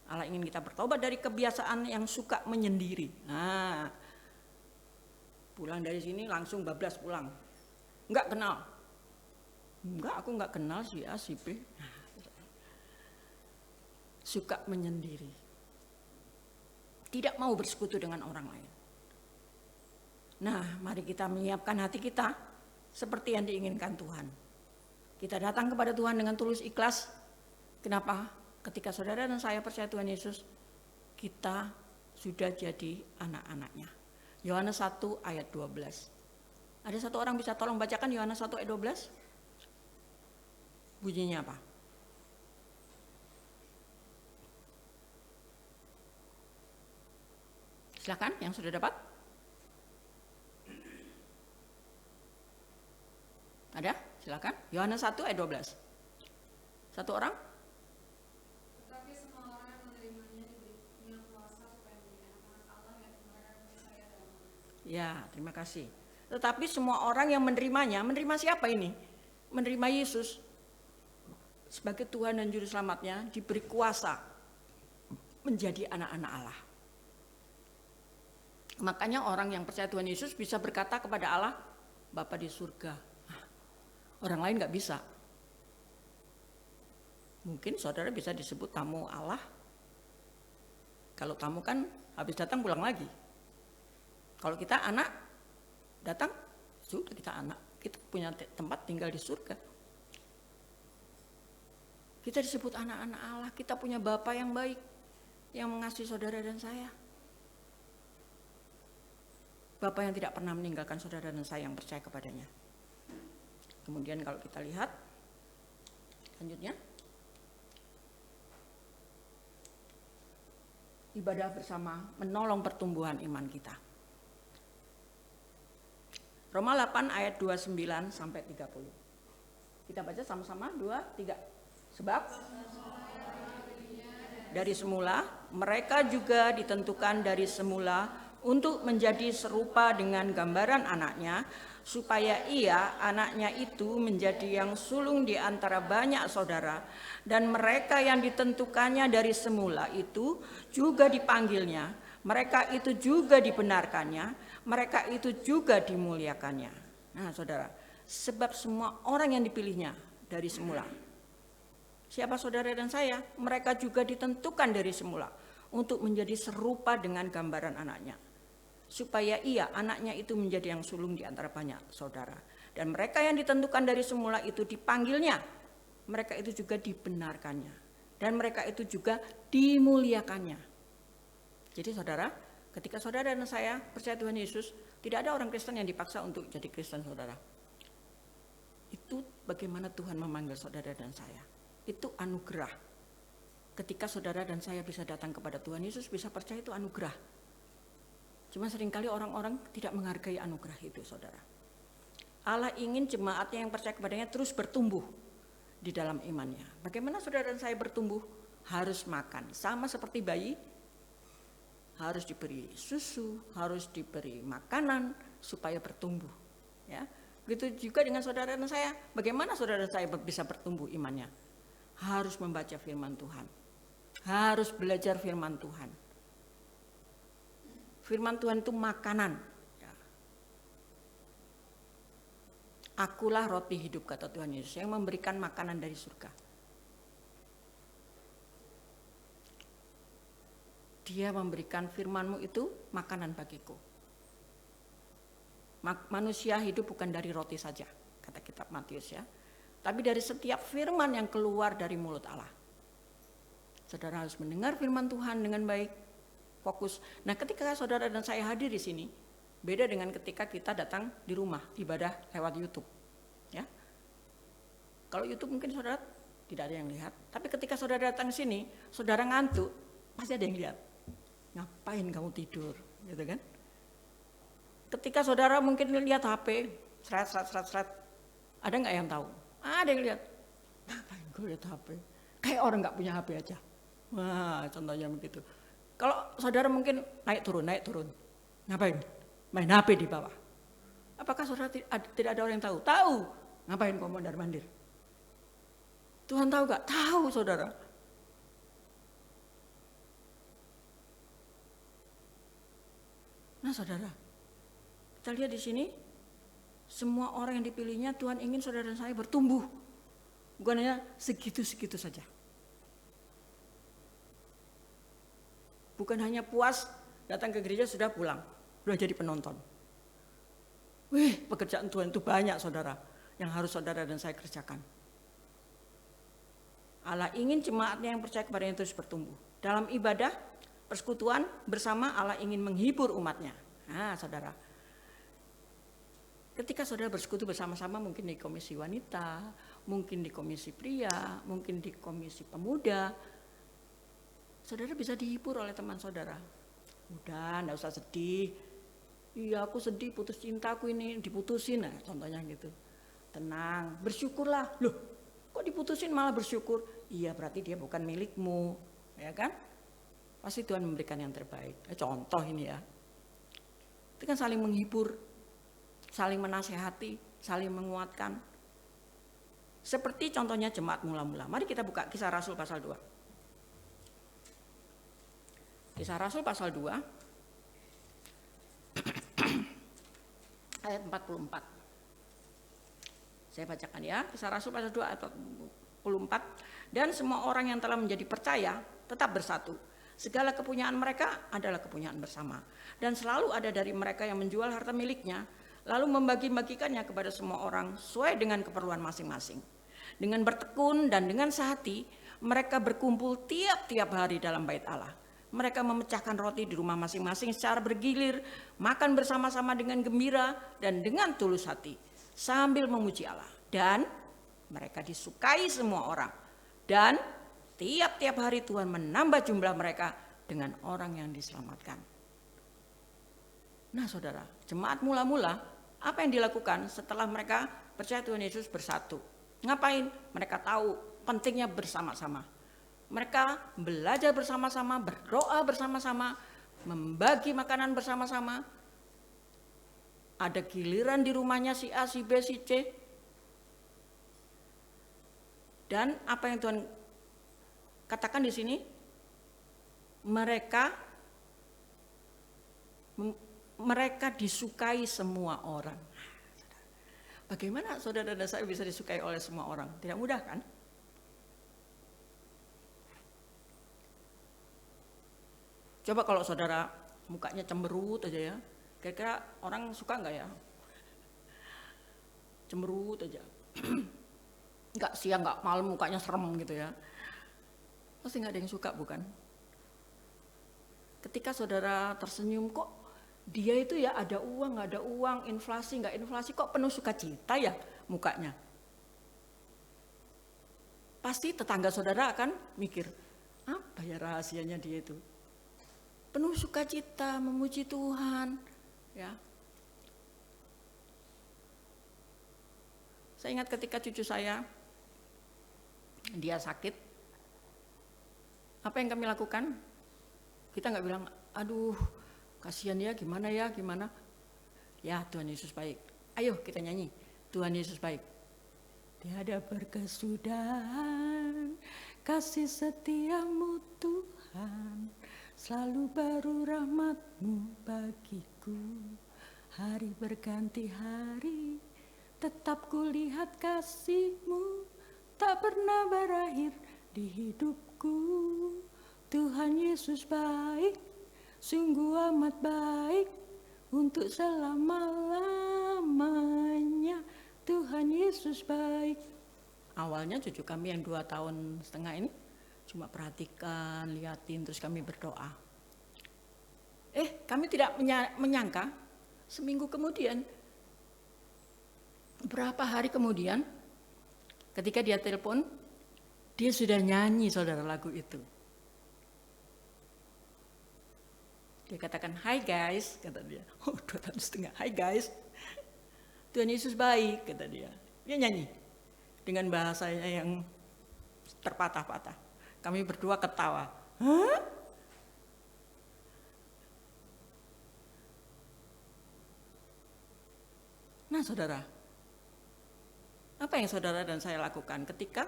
Allah ingin kita bertobat dari kebiasaan yang suka menyendiri. Nah, pulang dari sini langsung bablas pulang. Enggak kenal. Enggak, aku enggak kenal si A, si B. Suka menyendiri. Tidak mau bersekutu dengan orang lain. Nah, mari kita menyiapkan hati kita seperti yang diinginkan Tuhan. Kita datang kepada Tuhan dengan tulus ikhlas. Kenapa? Ketika saudara dan saya percaya Tuhan Yesus, kita sudah jadi anak-anaknya. Yohanes 1 ayat 12. Ada satu orang bisa tolong bacakan Yohanes 1 ayat 12? Bunyinya apa? Silakan yang sudah dapat. Ada? Silakan. Yohanes 1 ayat 12. Satu orang? Tetapi semua orang yang menerimanya diberinya kuasa supaya menjadi anak Allah yang mereka percaya dalam Dia. Ya, terima kasih. Tetapi semua orang yang menerimanya, menerima siapa ini? Menerima Yesus sebagai Tuhan dan Juru Selamatnya, diberi kuasa menjadi anak-anak Allah. Makanya orang yang percaya Tuhan Yesus bisa berkata kepada Allah, Bapa di surga. Orang lain gak bisa. Mungkin saudara bisa disebut tamu Allah. Kalau tamu kan habis datang pulang lagi. Kalau kita anak datang, sudah kita anak. Kita punya tempat tinggal di surga. Kita disebut anak-anak Allah. Kita punya Bapa yang baik, yang mengasihi saudara dan saya. Bapa yang tidak pernah meninggalkan saudara dan saya yang percaya kepadanya. Kemudian kalau kita lihat selanjutnya, ibadah bersama menolong pertumbuhan iman kita. Roma 8 ayat 29 sampai 30. Kita baca sama-sama 2, 3. Sebab dari semula mereka juga ditentukan dari semula untuk menjadi serupa dengan gambaran anaknya, supaya ia, anaknya itu, menjadi yang sulung di antara banyak saudara, dan mereka yang ditentukannya dari semula itu juga dipanggilnya, mereka itu juga dibenarkannya, mereka itu juga dimuliakannya. Nah saudara, sebab semua orang yang dipilihnya dari semula. Siapa saudara dan saya? Mereka juga ditentukan dari semula untuk menjadi serupa dengan gambaran anaknya, supaya ia, anaknya itu, menjadi yang sulung di antara banyak saudara. Dan mereka yang ditentukan dari semula itu dipanggilnya, mereka itu juga dibenarkannya. dan mereka itu juga dimuliakannya. Jadi saudara, ketika saudara dan saya percaya Tuhan Yesus, tidak ada orang Kristen yang dipaksa untuk jadi Kristen, saudara. Itu bagaimana Tuhan memanggil saudara dan saya. Itu anugerah. Ketika saudara dan saya bisa datang kepada Tuhan Yesus, bisa percaya itu anugerah. Cuma seringkali orang-orang tidak menghargai anugerah itu, saudara. Allah ingin jemaatnya yang percaya kepadanya terus bertumbuh di dalam imannya. Bagaimana saudara dan saya bertumbuh? Harus makan, sama seperti bayi, harus diberi susu, harus diberi makanan supaya bertumbuh. Ya, begitu juga dengan saudara dan saya. Bagaimana saudara dan saya bisa bertumbuh imannya? Harus membaca firman Tuhan, harus belajar firman Tuhan. Firman Tuhan itu makanan. Ya. Akulah roti hidup, kata Tuhan Yesus, yang memberikan makanan dari surga. Dia memberikan firman-Mu itu makanan bagiku. Manusia hidup bukan dari roti saja, kata kitab Matius ya, tapi dari setiap firman yang keluar dari mulut Allah. Saudara harus mendengar firman Tuhan dengan baik, fokus. Nah, ketika saudara dan saya hadir di sini, beda dengan ketika kita datang di rumah ibadah lewat YouTube. Ya, kalau YouTube mungkin saudara tidak ada yang lihat, tapi ketika saudara datang di sini, saudara ngantuk, pasti ada yang lihat. Ngapain kamu tidur, gitu kan? Ketika saudara mungkin lihat HP, seret, ada nggak yang tahu? Ada yang lihat. Ngapain gue lihat HP? Kayak orang nggak punya HP aja. Wah, contohnya begitu. Kalau saudara mungkin naik turun, ngapain? Main HP di bawah. Apakah saudara tidak ada orang yang tahu? Tahu. Ngapain kau mondar-mandir? Tuhan tahu nggak? Tahu, saudara. Nah, saudara, kita lihat di sini, semua orang yang dipilihnya Tuhan ingin saudara dan saya bertumbuh. Bukan hanya segitu-segitu saja. Bukan hanya puas datang ke gereja sudah pulang, sudah jadi penonton. Wih, pekerjaan Tuhan itu banyak, saudara, yang harus saudara dan saya kerjakan. Allah ingin jemaatnya yang percaya kepadanya terus bertumbuh. Dalam ibadah, persekutuan bersama, Allah ingin menghibur umatnya. Nah, saudara, ketika saudara bersekutu bersama-sama, mungkin di komisi wanita, mungkin di komisi pria, mungkin di komisi pemuda, saudara bisa dihibur oleh teman saudara. Udah, enggak usah sedih. Iya, aku sedih, putus cintaku ini diputusin, nah, contohnya gitu. Tenang, bersyukurlah. Loh, kok diputusin malah bersyukur? Iya, berarti dia bukan milikmu, ya kan? Pasti Tuhan memberikan yang terbaik. Contoh ini ya. Itu kan saling menghibur, saling menasehati, saling menguatkan. Seperti contohnya jemaat mula-mula. Mari kita buka Kisah Rasul pasal 2. Kisah Rasul pasal 2 ayat 44. Saya bacakan ya, Kisah Rasul pasal 2 ayat 44. Dan semua orang yang telah menjadi percaya tetap bersatu. Segala kepunyaan mereka adalah kepunyaan bersama. Dan selalu ada dari mereka yang menjual harta miliknya, lalu membagi-bagikannya kepada semua orang sesuai dengan keperluan masing-masing. Dengan bertekun dan dengan sehati, mereka berkumpul tiap-tiap hari dalam bait Allah. Mereka memecahkan roti di rumah masing-masing secara bergilir, makan bersama-sama dengan gembira dan dengan tulus hati, sambil memuji Allah. Dan mereka disukai semua orang. Dan tiap-tiap hari Tuhan menambah jumlah mereka dengan orang yang diselamatkan. Nah, saudara, jemaat mula-mula, apa yang dilakukan setelah mereka percaya Tuhan Yesus bersatu? Ngapain? Mereka tahu pentingnya bersama-sama. Mereka belajar bersama-sama, berdoa bersama-sama, membagi makanan bersama-sama. Ada giliran di rumahnya si A, si B, si C. Dan apa yang Tuhan katakan di sini, mereka disukai semua orang. Bagaimana saudara dan saya bisa disukai oleh semua orang? Tidak mudah kan? Coba kalau saudara mukanya cemberut aja ya, kira-kira orang suka nggak ya? Cemberut aja, nggak siang nggak malam mukanya serem gitu ya. Pasti nggak ada yang suka, bukan? Ketika saudara tersenyum, kok dia itu ya ada uang, nggak ada uang, inflasi, nggak inflasi, kok penuh sukacita ya mukanya. Pasti tetangga saudara akan mikir, apa ya rahasianya dia itu? Penuh sukacita, memuji Tuhan, ya. Saya ingat ketika cucu saya, dia sakit, apa yang kami lakukan? Kita nggak bilang, aduh kasihan ya, gimana ya, gimana. Ya Tuhan Yesus baik, ayo kita nyanyi, Tuhan Yesus baik. Tiada berkesudahan, kasih setiamu Tuhan, selalu baru rahmat-Mu bagiku. Hari berganti hari, tetap kulihat kasih-Mu, tak pernah berakhir di hidupku. Tuhan Yesus baik, sungguh amat baik, untuk selama-lamanya. Tuhan Yesus baik. Awalnya cucu kami yang 2,5 tahun ini cuma perhatikan, liatin, terus kami berdoa. Kami tidak menyangka, seminggu kemudian, berapa hari kemudian, ketika dia telepon, dia sudah nyanyi saudara lagu itu. Dia katakan, "Hai guys," kata dia. 2,5 tahun, "Hai guys, Tuhan Yesus baik," kata dia. Dia nyanyi dengan bahasanya yang terpatah-patah. Kami berdua ketawa. Hah? Nah saudara, apa yang saudara dan saya lakukan ketika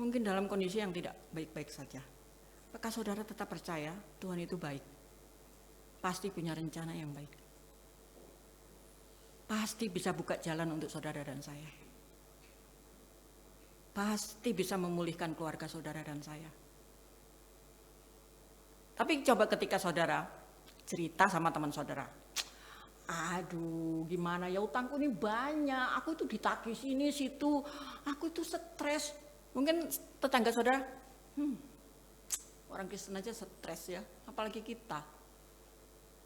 mungkin dalam kondisi yang tidak baik-baik saja? Apakah saudara tetap percaya Tuhan itu baik? Pasti punya rencana yang baik. Pasti bisa buka jalan untuk saudara dan saya. Pasti bisa memulihkan keluarga saudara dan saya. Tapi coba ketika saudara cerita sama teman saudara, aduh gimana ya, utangku ini banyak, aku itu ditagih sini situ, aku itu stres. Mungkin tetangga saudara, orang Kristen aja stres ya, apalagi kita.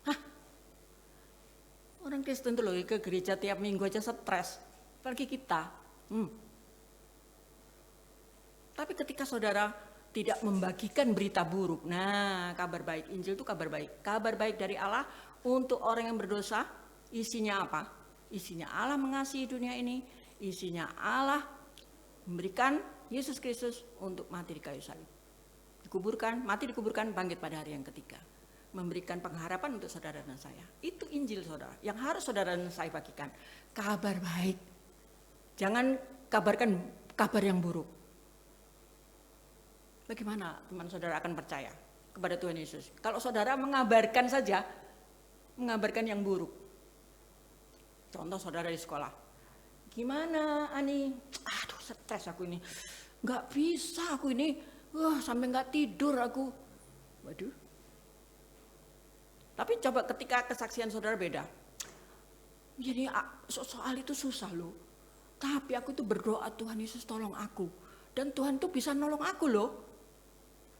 Hah? Orang Kristen tuh loh ke gereja tiap minggu aja stres, apalagi kita. Tapi ketika saudara tidak membagikan berita buruk, nah kabar baik, Injil itu kabar baik. Kabar baik dari Allah untuk orang yang berdosa, isinya apa? Isinya Allah mengasihi dunia ini, isinya Allah memberikan Yesus Kristus untuk mati di kayu salib. Mati dikuburkan, bangkit pada hari yang ketiga. Memberikan pengharapan untuk saudara dan saya. Itu Injil saudara, yang harus saudara dan saya bagikan. Kabar baik. Jangan kabarkan kabar yang buruk. Bagaimana teman saudara akan percaya kepada Tuhan Yesus? Kalau saudara mengabarkan saja, mengabarkan yang buruk. Contoh saudara di sekolah. Gimana Ani? Aduh stres aku ini. Gak bisa aku ini. Sampai gak tidur aku. Waduh. Tapi coba ketika kesaksian saudara beda. Jadi soal itu susah loh. Tapi aku tuh berdoa, Tuhan Yesus tolong aku. Dan Tuhan tuh bisa nolong aku loh.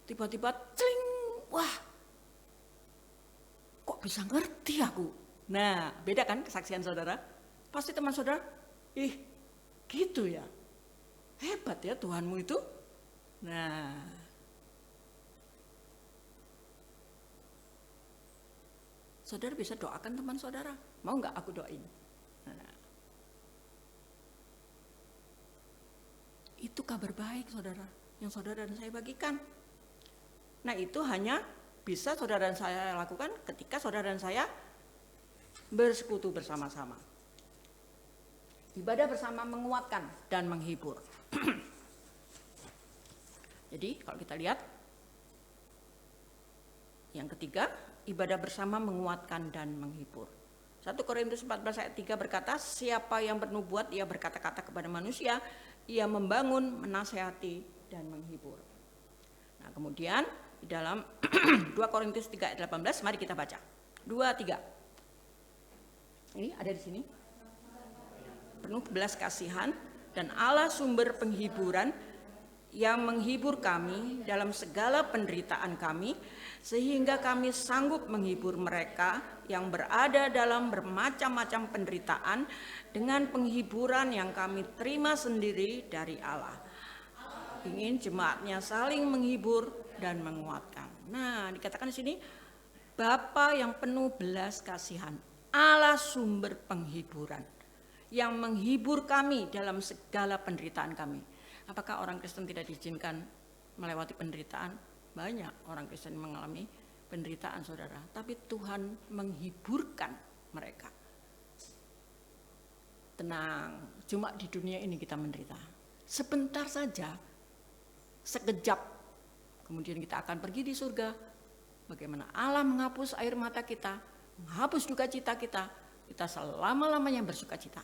Tiba-tiba cling, wah kok bisa ngerti aku. Nah beda kan kesaksian saudara. Pasti teman saudara, gitu ya, hebat ya Tuhanmu itu. Nah saudara bisa doakan teman saudara, mau gak aku doain? Nah, itu kabar baik saudara, yang saudara dan saya bagikan. Nah itu hanya bisa saudara dan saya lakukan ketika saudara dan saya bersekutu bersama-sama. Ibadah bersama menguatkan dan menghibur. Jadi kalau kita lihat, yang ketiga, ibadah bersama menguatkan dan menghibur. 1 Korintus 14 ayat 3 berkata, siapa yang bernubuat, ia berkata-kata kepada manusia, ia membangun, menasehati, dan menghibur. Nah kemudian di dalam 2 Korintus 3 ayat 18, mari kita baca. 2, 3. Ini ada di sini. Penuh belas kasihan dan Allah sumber penghiburan, yang menghibur kami dalam segala penderitaan kami, sehingga kami sanggup menghibur mereka yang berada dalam bermacam-macam penderitaan dengan penghiburan yang kami terima sendiri dari Allah. Ingin jemaatnya saling menghibur dan menguatkan. Nah, dikatakan di sini, Bapa yang penuh belas kasihan, Allah sumber penghiburan, yang menghibur kami dalam segala penderitaan kami. Apakah orang Kristen tidak diizinkan melewati penderitaan? Banyak orang Kristen mengalami penderitaan, saudara. Tapi Tuhan menghiburkan mereka. Tenang, cuma di dunia ini kita menderita. Sebentar saja, sekejap, kemudian kita akan pergi di surga. Bagaimana Allah menghapus air mata kita, menghapus duka cita kita selama-lamanya bersuka cita.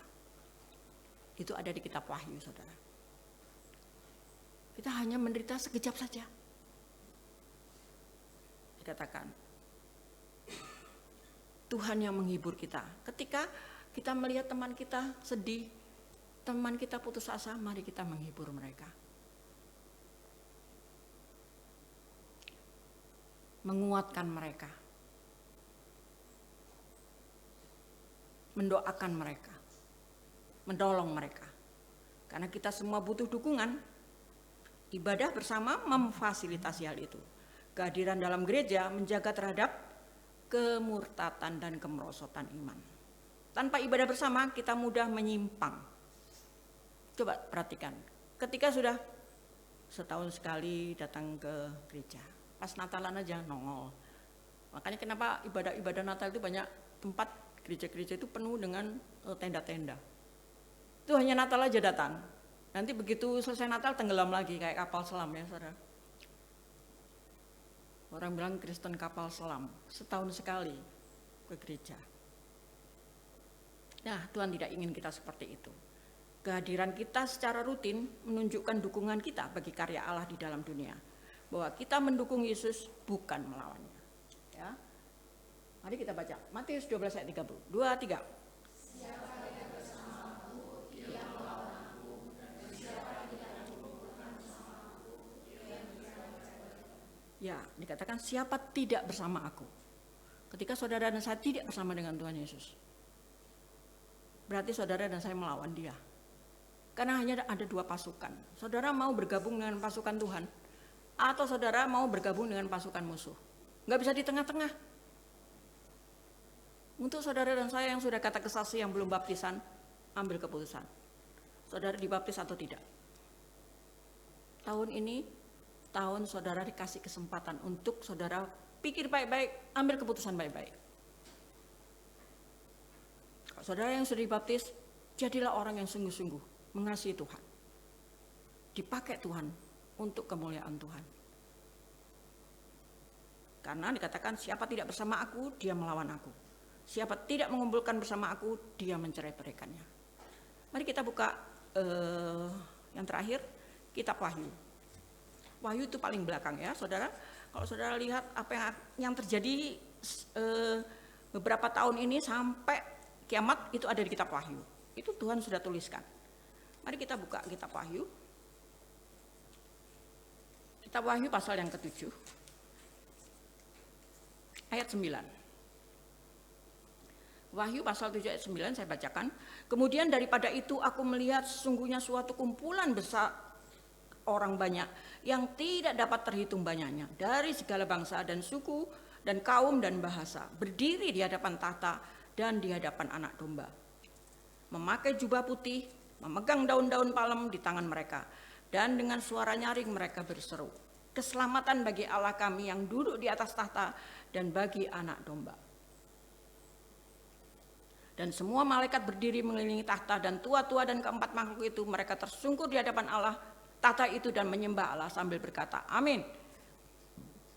Itu ada di kitab Wahyu, saudara. Kita hanya menderita sekejap saja. Dikatakan, Tuhan yang menghibur kita. Ketika kita melihat teman kita sedih, teman kita putus asa, mari kita menghibur mereka. Menguatkan mereka. Mendoakan mereka. Menolong mereka. Karena kita semua butuh dukungan. Ibadah bersama memfasilitasi hal itu. Kehadiran dalam gereja menjaga terhadap kemurtatan dan kemerosotan iman. Tanpa ibadah bersama kita mudah menyimpang. Coba perhatikan, ketika sudah setahun sekali datang ke gereja, pas Natalan aja nongol. Makanya kenapa ibadah-ibadah Natal itu banyak tempat gereja-gereja itu penuh dengan tenda-tenda. Itu hanya Natal aja datang. Nanti begitu selesai Natal tenggelam lagi kayak kapal selam ya, saudara. Orang bilang Kristen kapal selam, setahun sekali ke gereja. Nah, Tuhan tidak ingin kita seperti itu. Kehadiran kita secara rutin menunjukkan dukungan kita bagi karya Allah di dalam dunia. Bahwa kita mendukung Yesus bukan melawannya. Ya. Mari kita baca Matius 12 ayat 30. 2, 3. Ya, dikatakan siapa tidak bersama aku. Ketika saudara dan saya tidak bersama dengan Tuhan Yesus, berarti saudara dan saya melawan dia. Karena hanya ada dua pasukan. Saudara mau bergabung dengan pasukan Tuhan, atau saudara mau bergabung dengan pasukan musuh. Nggak bisa di tengah-tengah. Untuk saudara dan saya yang sudah kata kesaksi yang belum baptisan, ambil keputusan. Saudara dibaptis atau tidak. Tahun ini tahun saudara dikasih kesempatan untuk saudara pikir baik-baik, ambil keputusan baik-baik. Kalau saudara yang sudah dibaptis, jadilah orang yang sungguh-sungguh mengasihi Tuhan. Dipakai Tuhan untuk kemuliaan Tuhan. Karena dikatakan siapa tidak bersama aku, dia melawan aku. Siapa tidak mengumpulkan bersama aku, dia mencerai-beraikannya. Mari kita buka yang terakhir, kitab Wahyu. Wahyu itu paling belakang ya, saudara. Kalau saudara lihat apa yang terjadi beberapa tahun ini sampai kiamat, itu ada di kitab Wahyu. Itu Tuhan sudah tuliskan. Mari kita buka kitab Wahyu. Kitab Wahyu pasal yang ke-7. Ayat 9. Wahyu pasal 7 ayat 9 saya bacakan. Kemudian daripada itu aku melihat sesungguhnya suatu kumpulan besar orang banyak yang tidak dapat terhitung banyaknya dari segala bangsa dan suku dan kaum dan bahasa berdiri di hadapan tahta dan di hadapan anak domba, memakai jubah putih, memegang daun-daun palem di tangan mereka, dan dengan suara nyaring mereka berseru, keselamatan bagi Allah kami yang duduk di atas tahta dan bagi anak domba. Dan semua malaikat berdiri mengelilingi tahta, dan tua-tua dan keempat makhluk itu mereka tersungkur di hadapan Allah tahta itu dan menyembah Allah sambil berkata, amin.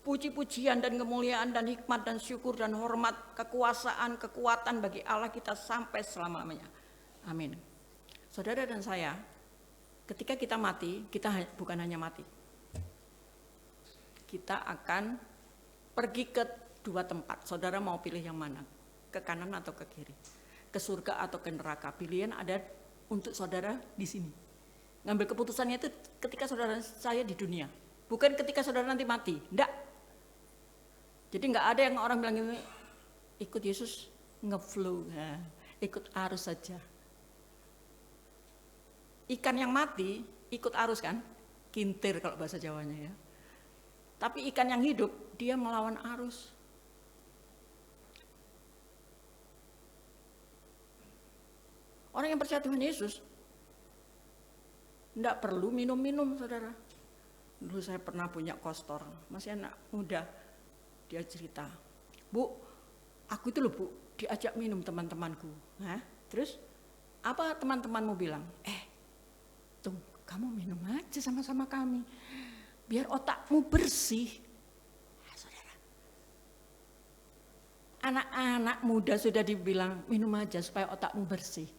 Puji-pujian dan kemuliaan dan hikmat dan syukur dan hormat, kekuasaan, kekuatan bagi Allah kita sampai selama-lamanya. Amin. Saudara dan saya, ketika kita mati, kita bukan hanya mati. Kita akan pergi ke dua tempat. Saudara mau pilih yang mana? Ke kanan atau ke kiri? Ke surga atau ke neraka? Pilihan ada untuk saudara di sini. Ngambil keputusannya itu ketika saudara saya di dunia, bukan ketika saudara nanti mati. Enggak. Jadi enggak ada yang orang bilang ini ikut Yesus ngeflow, nah, ikut arus saja. Ikan yang mati ikut arus kan, kintir kalau bahasa Jawanya ya. Tapi ikan yang hidup dia melawan arus. Orang yang percaya Tuhan Yesus enggak perlu minum-minum, saudara. Dulu saya pernah punya kostor, masih anak muda. Dia cerita, Bu, aku itu loh Bu, diajak minum teman-temanku. Nah, terus apa teman-temanmu bilang? Tuh, kamu minum aja sama-sama kami, biar otakmu bersih. Nah, saudara, anak-anak muda sudah dibilang minum aja supaya otakmu bersih.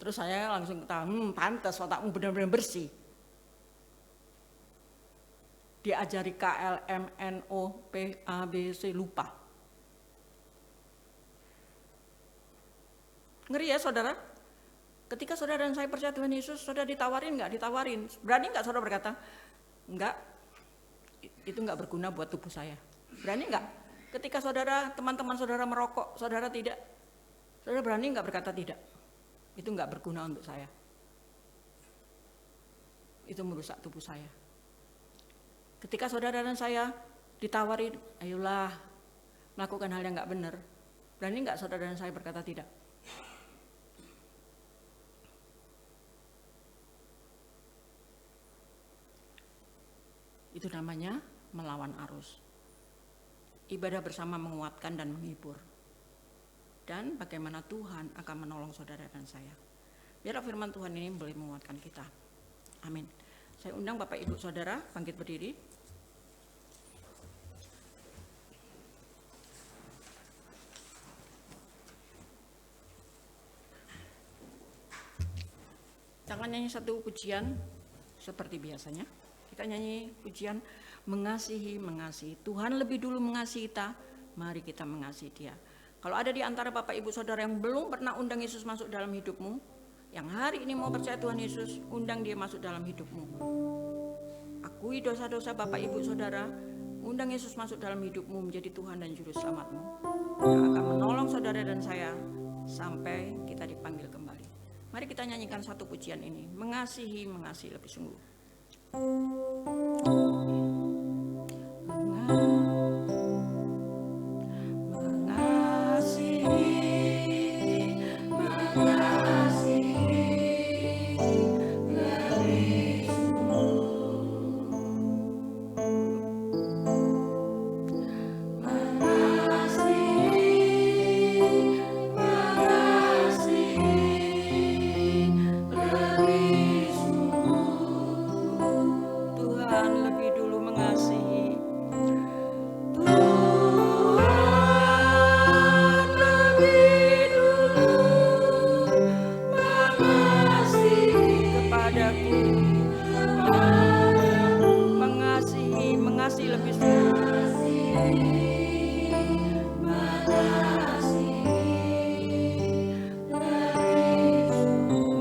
Terus saya langsung tahu, pantas otakmu benar-benar bersih. Diajari KLMNO, PABC, lupa. Ngeri ya saudara? Ketika saudara dan saya percaya Tuhan Yesus, saudara ditawarin nggak? Ditawarin. Berani nggak saudara berkata, enggak, itu nggak berguna buat tubuh saya. Berani nggak? Ketika saudara, teman-teman saudara merokok, saudara tidak. Saudara berani nggak berkata tidak? Itu nggak berguna untuk saya. Itu merusak tubuh saya. Ketika saudara dan saya ditawarin, ayolah melakukan hal yang nggak benar, berani nggak saudara dan saya berkata tidak? Itu namanya melawan arus. Ibadah bersama menguatkan dan menghibur. Dan bagaimana Tuhan akan menolong saudara dan saya. Biarlah firman Tuhan ini boleh menguatkan kita. Amin. Saya undang Bapak Ibu Saudara bangkit berdiri. Jangan nyanyi satu pujian seperti biasanya. Kita nyanyi pujian mengasihi, mengasihi. Tuhan lebih dulu mengasihi kita, mari kita mengasihi Dia. Kalau ada di antara Bapak Ibu Saudara yang belum pernah undang Yesus masuk dalam hidupmu, yang hari ini mau percaya Tuhan Yesus, undang Dia masuk dalam hidupmu. Akui dosa-dosa Bapak Ibu Saudara, undang Yesus masuk dalam hidupmu menjadi Tuhan dan Juru Selamatmu, yang akan menolong saudara dan saya sampai kita dipanggil kembali. Mari kita nyanyikan satu pujian ini, mengasihi, mengasihi lebih sungguh.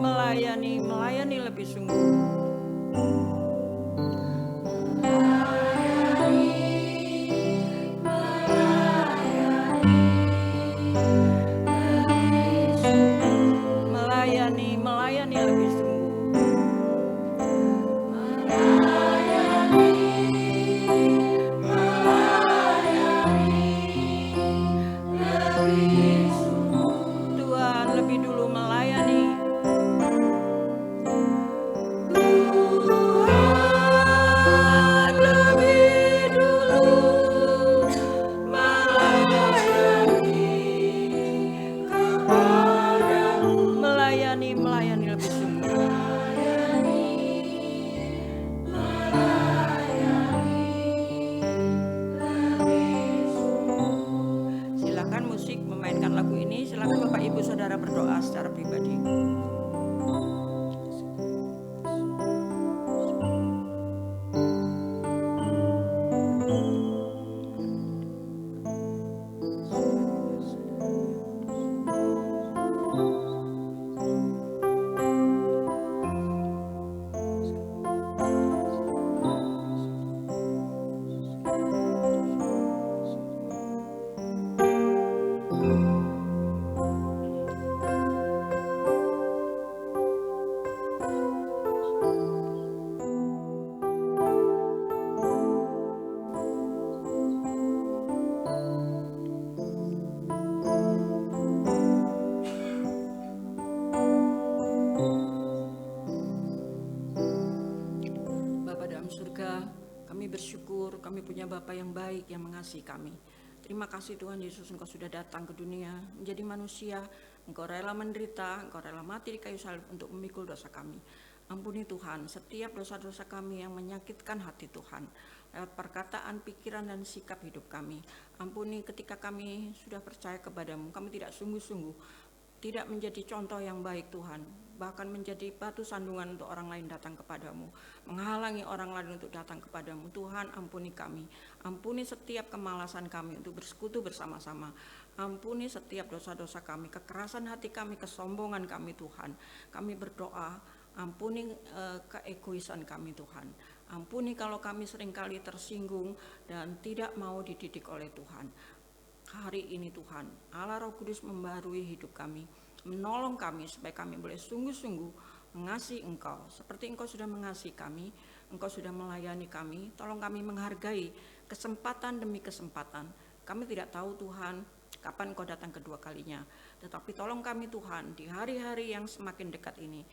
Melayani lebih sungguh. Melayani lebih sungguh. Tuhan lebih dulu melayani. Tuhan lebih dulu melayani. baik, yang mengasihi kami. Terima kasih Tuhan Yesus, Engkau sudah datang ke dunia menjadi manusia. Engkau rela menderita, Engkau rela mati di kayu salib untuk memikul dosa kami. Ampuni Tuhan setiap dosa-dosa kami yang menyakitkan hati Tuhan, lewat perkataan, pikiran, dan sikap hidup kami. Ampuni ketika kami sudah percaya kepadamu, kami tidak sungguh-sungguh, tidak menjadi contoh yang baik Tuhan, bahkan menjadi batu sandungan untuk orang lain datang kepadamu, menghalangi orang lain untuk datang kepadamu. Tuhan, ampuni kami, ampuni setiap kemalasan kami untuk bersekutu bersama-sama. Ampuni setiap dosa-dosa kami, kekerasan hati kami, kesombongan kami Tuhan. Kami berdoa, ampuni keegoisan kami Tuhan. Ampuni kalau kami seringkali tersinggung dan tidak mau dididik oleh Tuhan. Hari ini Tuhan, Allah Roh Kudus membarui hidup kami, menolong kami supaya kami boleh sungguh-sungguh mengasihi Engkau. Seperti Engkau sudah mengasihi kami, Engkau sudah melayani kami. Tolong kami menghargai kesempatan demi kesempatan. Kami tidak tahu Tuhan kapan Engkau datang kedua kalinya, tetapi tolong kami Tuhan di hari-hari yang semakin dekat ini,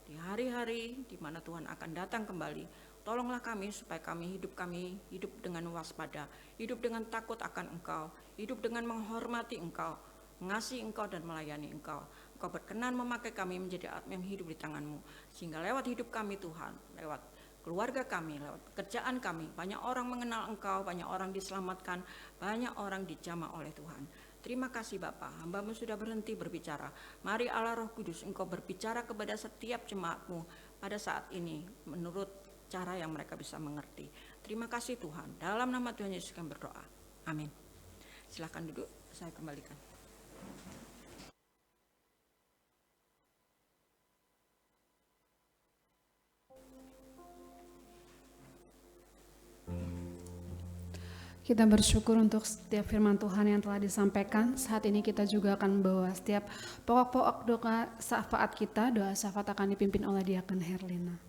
di hari-hari di mana Tuhan akan datang kembali, tolonglah kami supaya kami hidup dengan waspada, hidup dengan takut akan Engkau, hidup dengan menghormati Engkau, mengasihi Engkau dan melayani Engkau. Engkau berkenan memakai kami menjadi alat yang hidup di tangan-Mu, sehingga lewat hidup kami Tuhan, lewat keluarga kami, lewat pekerjaan kami, banyak orang mengenal Engkau, banyak orang diselamatkan, banyak orang dijamah oleh Tuhan. Terima kasih Bapa, hamba-Mu sudah berhenti berbicara. Mari Allah Roh Kudus, Engkau berbicara kepada setiap jemaat-Mu pada saat ini menurut cara yang mereka bisa mengerti. Terima kasih Tuhan, dalam nama Tuhan Yesus kami berdoa. Amin. Silakan duduk, saya kembalikan. Kita bersyukur untuk setiap firman Tuhan yang telah disampaikan. Saat ini kita juga akan membawa setiap pokok-pokok doa syafaat kita. Doa syafaat akan dipimpin oleh Diakon Herlina.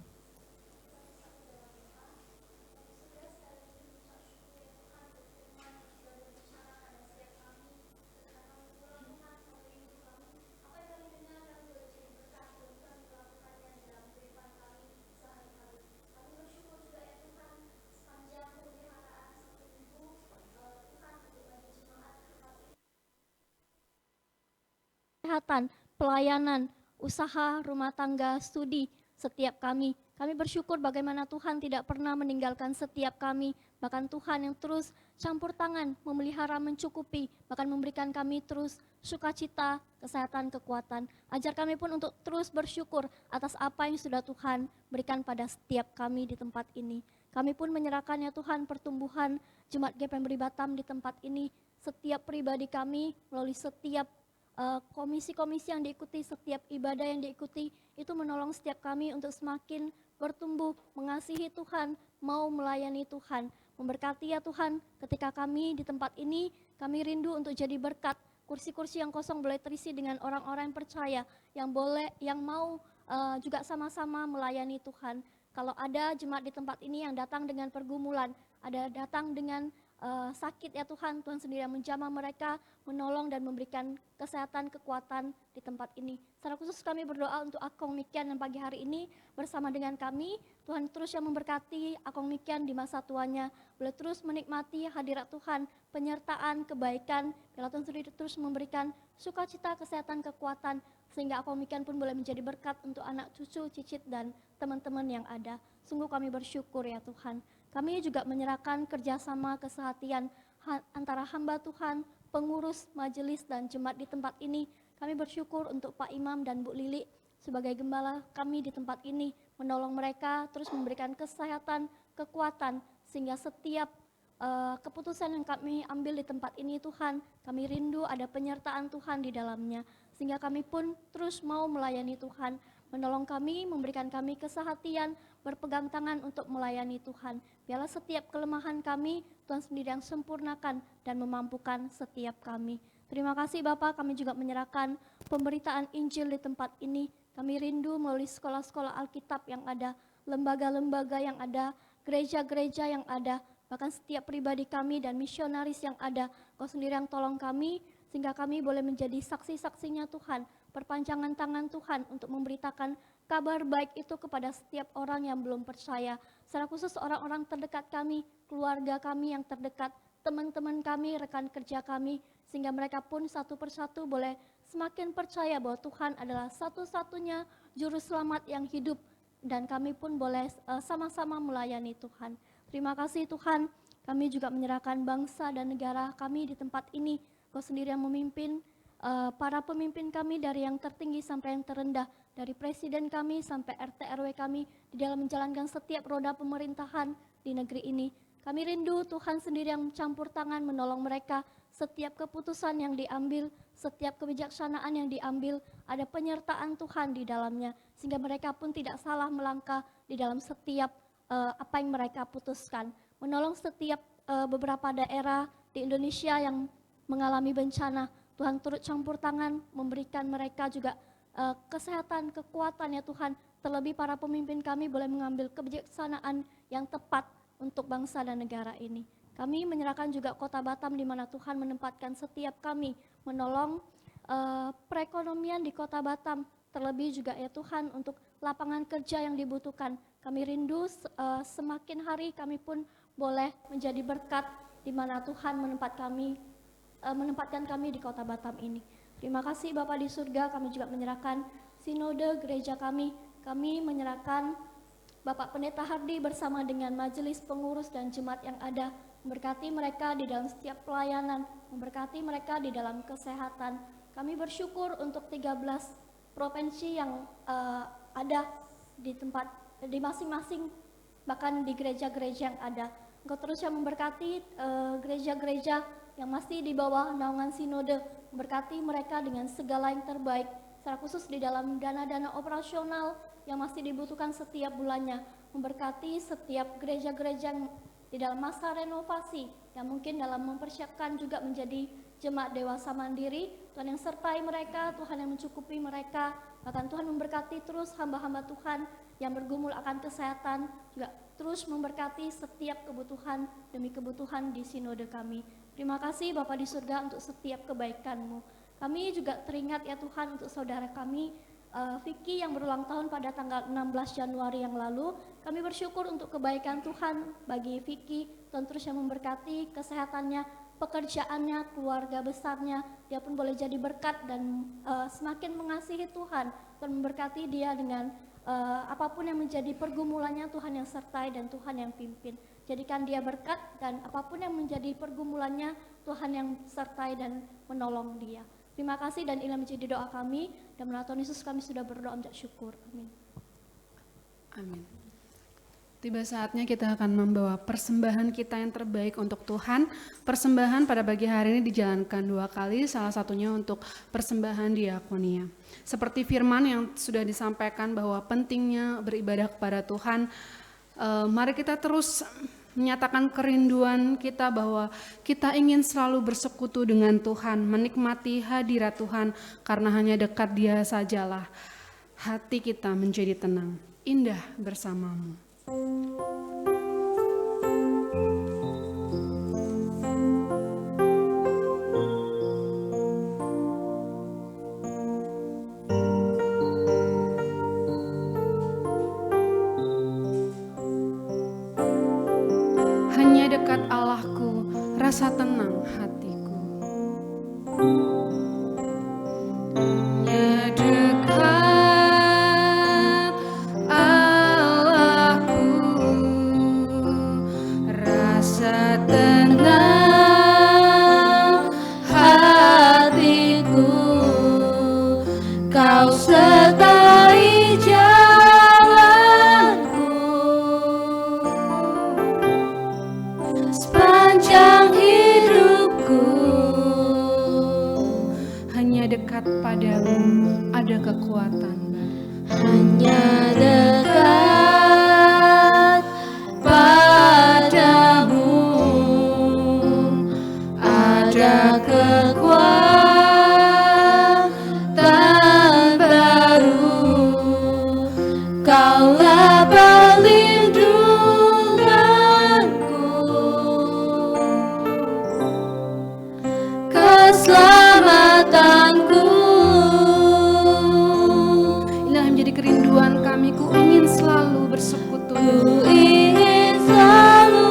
Kesehatan, pelayanan, usaha, rumah tangga, studi, setiap kami. Kami bersyukur bagaimana Tuhan tidak pernah meninggalkan setiap kami. Bahkan Tuhan yang terus campur tangan, memelihara, mencukupi, bahkan memberikan kami terus sukacita, kesehatan, kekuatan. Ajar kami pun untuk terus bersyukur atas apa yang sudah Tuhan berikan pada setiap kami di tempat ini. Kami pun menyerahkan ya Tuhan pertumbuhan Jemaat GPM Batam di tempat ini. Setiap pribadi kami melalui setiap komisi-komisi yang diikuti, setiap ibadah yang diikuti, itu menolong setiap kami untuk semakin bertumbuh, mengasihi Tuhan, mau melayani Tuhan. Memberkati ya Tuhan, ketika kami di tempat ini, kami rindu untuk jadi berkat. Kursi-kursi yang kosong boleh terisi dengan orang-orang yang percaya, yang mau juga sama-sama melayani Tuhan. Kalau ada jemaat di tempat ini yang datang dengan pergumulan, ada datang dengan sakit ya Tuhan, Tuhan sendiri yang menjamah mereka, menolong dan memberikan kesehatan, kekuatan di tempat ini. Secara khusus kami berdoa untuk Akong Mikian yang pagi hari ini bersama dengan kami. Tuhan terus yang memberkati Akong Mikian di masa tuanya, boleh terus menikmati hadirat Tuhan, penyertaan, kebaikan, bila Tuhan sendiri terus memberikan sukacita, kesehatan, kekuatan, sehingga Akong Mikian pun boleh menjadi berkat untuk anak cucu, cicit, dan teman-teman yang ada. Sungguh kami bersyukur ya Tuhan. Kami juga menyerahkan kerjasama kesehatian antara hamba Tuhan, pengurus, majelis, dan jemaat di tempat ini. Kami bersyukur untuk Pak Imam dan Bu Lili sebagai gembala kami di tempat ini, menolong mereka, terus memberikan kesehatan, kekuatan, sehingga setiap keputusan yang kami ambil di tempat ini Tuhan, kami rindu ada penyertaan Tuhan di dalamnya, sehingga kami pun terus mau melayani Tuhan, menolong kami, memberikan kami kesehatan, berpegang tangan untuk melayani Tuhan. Biarlah setiap kelemahan kami, Tuhan sendiri yang sempurnakan dan memampukan setiap kami. Terima kasih Bapak, kami juga menyerahkan pemberitaan Injil di tempat ini. Kami rindu melalui sekolah-sekolah Alkitab yang ada, lembaga-lembaga yang ada, gereja-gereja yang ada, bahkan setiap pribadi kami dan misionaris yang ada. Kau sendiri yang tolong kami, sehingga kami boleh menjadi saksi-saksinya Tuhan, perpanjangan tangan Tuhan untuk memberitakan kabar baik itu kepada setiap orang yang belum percaya. Secara khusus orang-orang terdekat kami, keluarga kami yang terdekat, teman-teman kami, rekan kerja kami, sehingga mereka pun satu persatu boleh semakin percaya bahwa Tuhan adalah satu-satunya juru selamat yang hidup, dan kami pun boleh sama-sama melayani Tuhan. Terima kasih Tuhan, kami juga menyerahkan bangsa dan negara kami di tempat ini. Kau sendiri yang memimpin para pemimpin kami dari yang tertinggi sampai yang terendah, dari presiden kami sampai RT RW kami, di dalam menjalankan setiap roda pemerintahan di negeri ini. Kami rindu Tuhan sendiri yang campur tangan menolong mereka. Setiap keputusan yang diambil, setiap kebijaksanaan yang diambil, ada penyertaan Tuhan di dalamnya, sehingga mereka pun tidak salah melangkah di dalam setiap apa yang mereka putuskan. Menolong setiap beberapa daerah di Indonesia yang mengalami bencana, Tuhan turut campur tangan, memberikan mereka juga kesehatan, kekuatan ya Tuhan. Terlebih para pemimpin kami boleh mengambil kebijaksanaan yang tepat untuk bangsa dan negara ini. Kami menyerahkan juga Kota Batam di mana Tuhan menempatkan setiap kami menolong perekonomian di Kota Batam. Terlebih juga ya Tuhan untuk lapangan kerja yang dibutuhkan. Kami rindu semakin hari kami pun boleh menjadi berkat di mana Tuhan menempatkan kami di Kota Batam ini. Terima kasih Bapa di surga, kami juga menyerahkan sinode gereja kami. Kami menyerahkan Bapak Pendeta Hardi bersama dengan majelis pengurus dan jemaat yang ada, memberkati mereka di dalam setiap pelayanan, memberkati mereka di dalam kesehatan. Kami bersyukur untuk 13 provinsi yang ada di masing-masing, bahkan di gereja-gereja yang ada. Engkau terus yang memberkati gereja-gereja yang masih di bawah naungan sinode, memberkati mereka dengan segala yang terbaik, secara khusus di dalam dana-dana operasional yang masih dibutuhkan setiap bulannya, memberkati setiap gereja-gereja yang di dalam masa renovasi, yang mungkin dalam mempersiapkan juga menjadi jemaat dewasa mandiri. Tuhan yang sertai mereka, Tuhan yang mencukupi mereka, bahkan Tuhan memberkati terus hamba-hamba Tuhan yang bergumul akan kesehatan, juga terus memberkati setiap kebutuhan demi kebutuhan di sinode kami. Terima kasih Bapa di surga untuk setiap kebaikan-Mu. Kami juga teringat ya Tuhan untuk saudara kami, Vicky yang berulang tahun pada tanggal 16 Januari yang lalu. Kami bersyukur untuk kebaikan Tuhan bagi Vicky. Tuhan terus yang memberkati kesehatannya, pekerjaannya, keluarga besarnya. Dia pun boleh jadi berkat dan semakin mengasihi Tuhan. Tuhan memberkati dia dengan apapun yang menjadi pergumulannya, Tuhan yang sertai dan Tuhan yang pimpin. Jadikan dia berkat, dan apapun yang menjadi pergumulannya, Tuhan yang sertai dan menolong dia. Terima kasih, dan inilah menjadi doa kami, dan melalui Tuhan Yesus kami sudah berdoa mengucap syukur. Amin. Amin. Tiba saatnya kita akan membawa persembahan kita yang terbaik untuk Tuhan. Persembahan pada pagi hari ini dijalankan 2 kali, salah satunya untuk persembahan diakonia. Seperti firman yang sudah disampaikan bahwa pentingnya beribadah kepada Tuhan, mari kita terus menyatakan kerinduan kita bahwa kita ingin selalu bersekutu dengan Tuhan, menikmati hadirat Tuhan, karena hanya dekat Dia sajalah hati kita menjadi tenang, indah bersamamu. Hanya dekat Allahku, rasa tenang hatiku. Hanya dekat Allahku, rasa tenang hatiku. Kau sertai jalanku sepanjang hidupku. Hanya dekat padamu ada kekuatan. Hanya dekat padamu ada kekuatan baru. Kaulah perlindunganku, keselamatanku. Inilah menjadi kerinduan kami. Ku ingin selalu bersekutu. Ku ingin selalu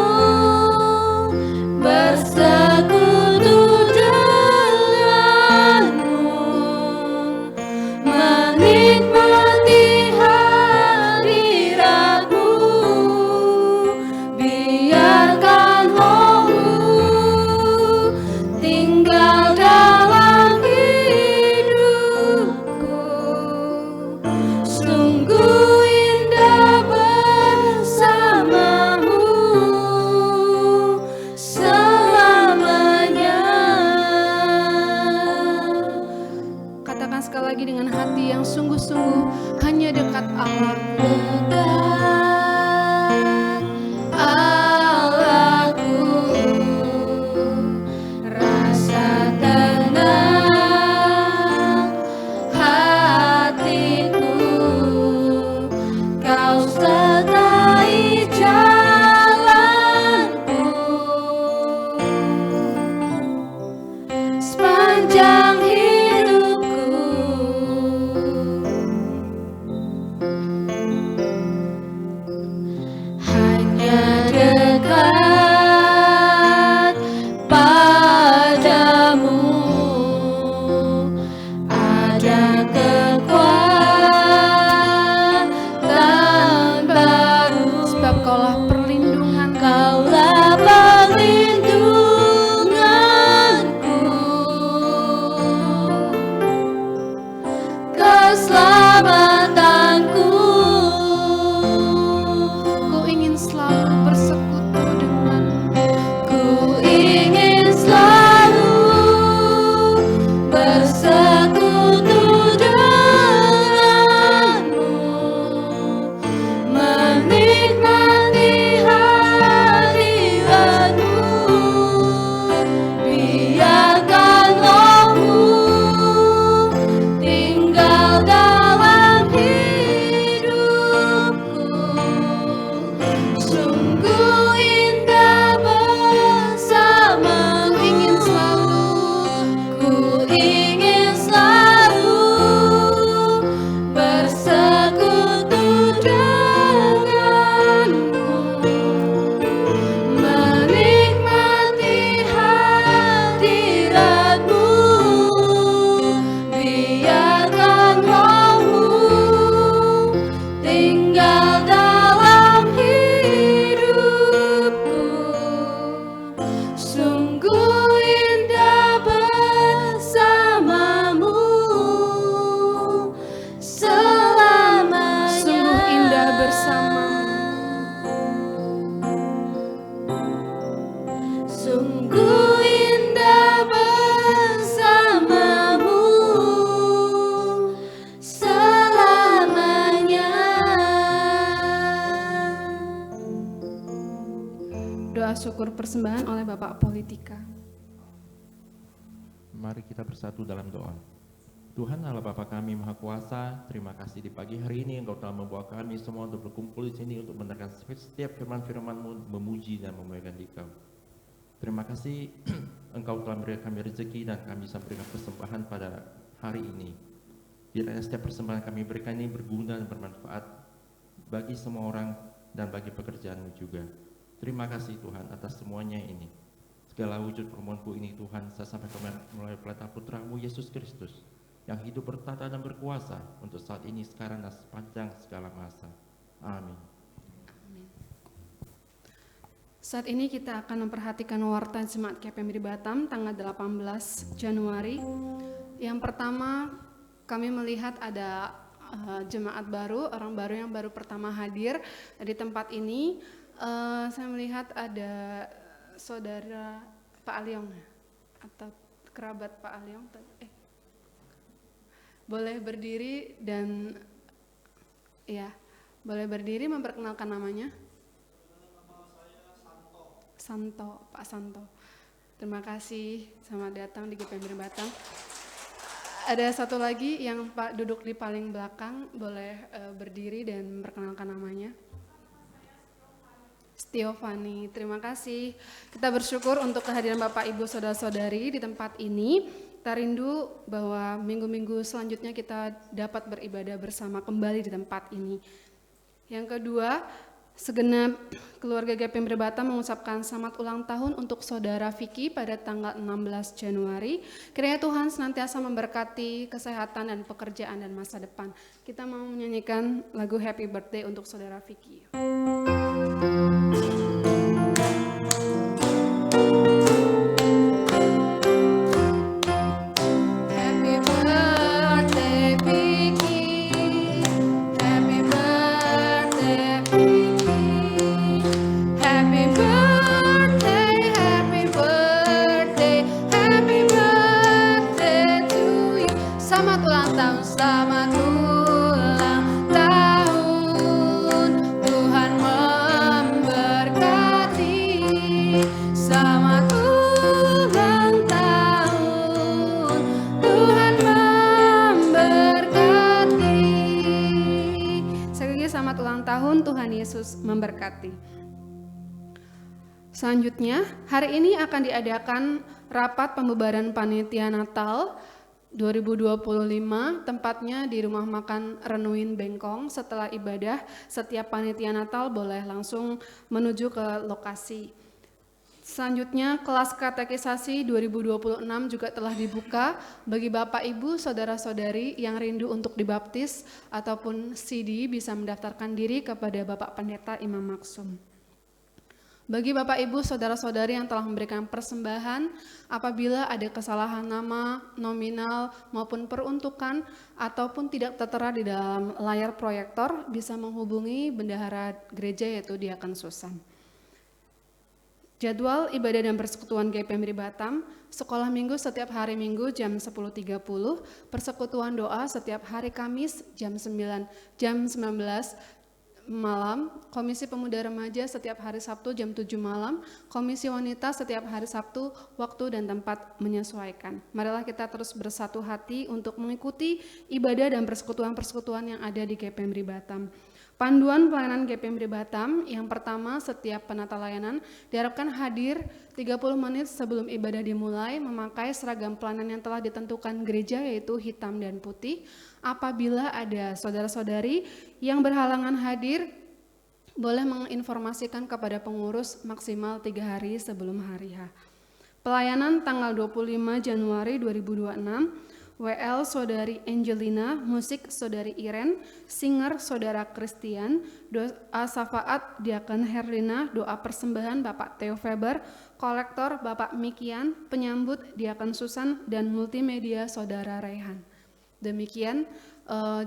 bersekutu bersekutu denganmu, menikmati hadiratmu, biarkan rohmu tinggal dalam hidupku. Sungguh indah bersamamu selamanya. Katakan sekali lagi dengan hati yang sungguh-sungguh, hanya dekat Allah. Allahku, rasa tenang hatiku, kau sertai jalanku sepanjang hidupku. Hanya dekat padamu ada kekuatan baru, Sebab kaulah perlindungan, kaulah perlindunganku, keselamatanku. ku ingin selalu bersekutu denganmu. Ku ingin selalu bersekutu denganmu, menikmati hadiratmu, biarkan rohmu tinggal dalam hidupku. Sungguh indah bersamamu, ku ingin selalu bersekutu denganmu, menikmati hadiratmu, biarkan rohmu tinggal dalam hidupku. Sungguh indah bersamamu selamanya. Sungguh indah bersamamu. Sungguh indah bersamamu selamanya. Doa syukur persembahan oleh Bapak Politika. Mari kita bersatu dalam doa. Tuhan Allah Bapa kami Maha Kuasa, terima kasih di pagi hari ini Engkau telah membawa kami semua untuk berkumpul di sini untuk mendengarkan setiap firman-firman-Mu, memuji dan memuliakan Dikau. Terima kasih Engkau telah memberikan kami rezeki dan kami bisa memberikan persembahan pada hari ini. Biarlah setiap persembahan kami berikan ini berguna dan bermanfaat bagi semua orang dan bagi pekerjaan-Mu juga. Terima kasih Tuhan atas semuanya ini. Segala wujud permohonanku ini Tuhan, saya sampaikan melalui pelita Putra-Mu Yesus Kristus, yang hidup bertata dan berkuasa untuk saat ini, sekarang, dan sepanjang segala masa. Amin. Saat ini kita akan memperhatikan warta Jemaat KPMI Batam tanggal 18 Januari. Yang pertama, kami melihat ada jemaat baru, orang baru yang baru pertama hadir di tempat ini. Saya melihat ada saudara Pak Aliong atau kerabat Pak Aliong. Boleh berdiri dan boleh berdiri memperkenalkan namanya. Santo, Pak Santo. Terima kasih, selamat datang di GPMI Batam. Ada satu lagi yang Pak duduk di paling belakang, boleh berdiri dan memperkenalkan namanya. Stiovani, terima kasih. Kita bersyukur untuk kehadiran Bapak, Ibu, Saudara-saudari di tempat ini. Kita rindu bahwa minggu-minggu selanjutnya kita dapat beribadah bersama kembali di tempat ini. Yang kedua, Segenap keluarga GPMB Batam mengucapkan selamat ulang tahun untuk saudara Vicky pada tanggal 16 Januari. Kiranya Tuhan senantiasa memberkati kesehatan dan pekerjaan dan masa depan. Kita mau menyanyikan lagu Happy Birthday untuk saudara Vicky. Happy birthday Vicky, happy birthday Vicky, happy birthday, happy birthday, happy birthday to you. Selamat ulang tahun, selamat ulang tahun, Tuhan memberkati. Selamat ulang tahun, Tuhan memberkati. Sekali lagi selamat ulang tahun, Tuhan Yesus memberkati. Selanjutnya, hari ini akan diadakan rapat pembubaran panitia Natal 2025, tempatnya di Rumah Makan Renuin Bengkong. Setelah ibadah, setiap panitia Natal boleh langsung menuju ke lokasi. Selanjutnya, kelas katekisasi 2026 juga telah dibuka bagi Bapak, Ibu, Saudara-saudari yang rindu untuk dibaptis ataupun CD bisa mendaftarkan diri kepada Bapak Pendeta Imam Maksum. Bagi Bapak, Ibu, Saudara-saudari yang telah memberikan persembahan, apabila ada kesalahan nama, nominal, maupun peruntukan, ataupun tidak tertera di dalam layar proyektor, bisa menghubungi bendahara gereja yaitu Diaken Susan. Jadwal ibadah dan persekutuan GPMB Batam, sekolah minggu setiap hari Minggu jam 10.30, persekutuan doa setiap hari Kamis jam 19 malam, komisi pemuda remaja setiap hari Sabtu jam 7 malam, komisi wanita setiap hari Sabtu, waktu dan tempat menyesuaikan. Marilah kita terus bersatu hati untuk mengikuti ibadah dan persekutuan-persekutuan yang ada di GPMB Batam. Panduan pelayanan GPMB Batam, yang pertama, setiap penata layanan diharapkan hadir 30 menit sebelum ibadah dimulai memakai seragam pelayanan yang telah ditentukan gereja yaitu hitam dan putih. Apabila ada saudara-saudari yang berhalangan hadir, boleh menginformasikan kepada pengurus maksimal 3 hari sebelum hari H. Pelayanan tanggal 25 Januari 2026, WL Saudari Angelina, musik Saudari Iren, singer Saudara Christian, doa syafaat Diaken Herlina, doa persembahan Bapak Theo Faber, kolektor Bapak Mikian, penyambut Diaken Susan, dan multimedia Saudara Raihan. Demikian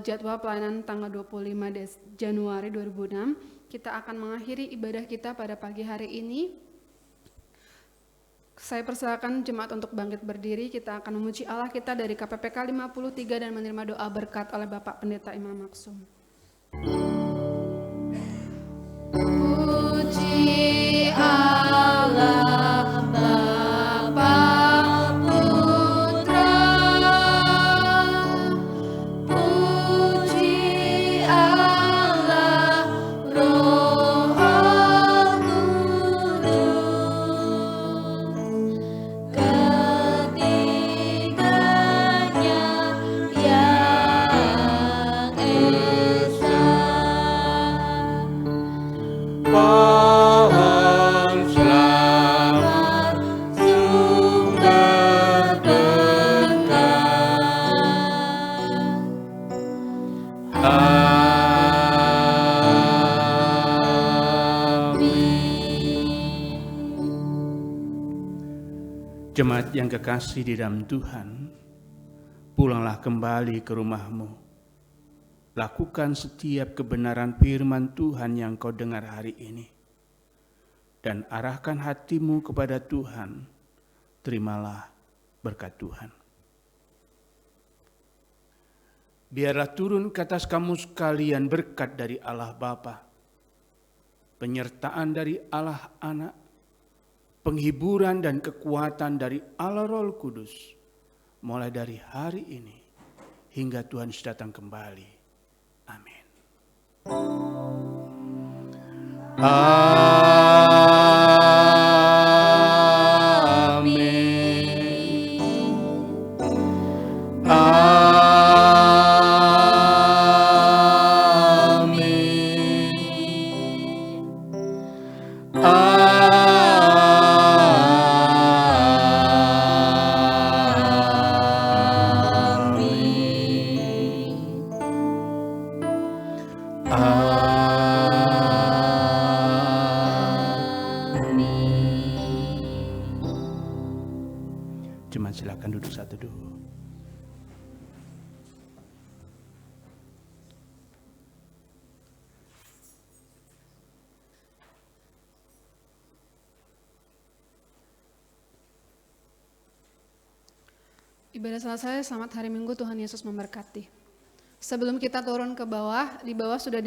jadwal pelayanan tanggal 25 Januari 2006. Kita akan mengakhiri ibadah kita pada pagi hari ini. Saya persilakan jemaat untuk bangkit berdiri. Kita akan memuji Allah kita dari KPPK 53 dan menerima doa berkat oleh Bapak Pendeta Imam Maksum. Puji Allah Bapa Putra, puji Allah Roh Kudus, ketiganya yang esa. Pohon selamat sumber berkat. Jemaat yang kekasih di dalam Tuhan, pulanglah kembali ke rumahmu. Lakukan setiap kebenaran firman Tuhan yang kau dengar hari ini. Dan arahkan hatimu kepada Tuhan. Terimalah berkat Tuhan. Biarlah turun ke atas kamu sekalian berkat dari Allah Bapa, penyertaan dari Allah Anak, penghiburan dan kekuatan dari Allah Roh Kudus, mulai dari hari ini hingga Tuhan datang kembali. Amin. Jemaat silakan duduk satu dulu. Ibadah selesai, selamat hari Minggu, Tuhan Yesus memberkati. Sebelum kita turun ke bawah, di bawah sudah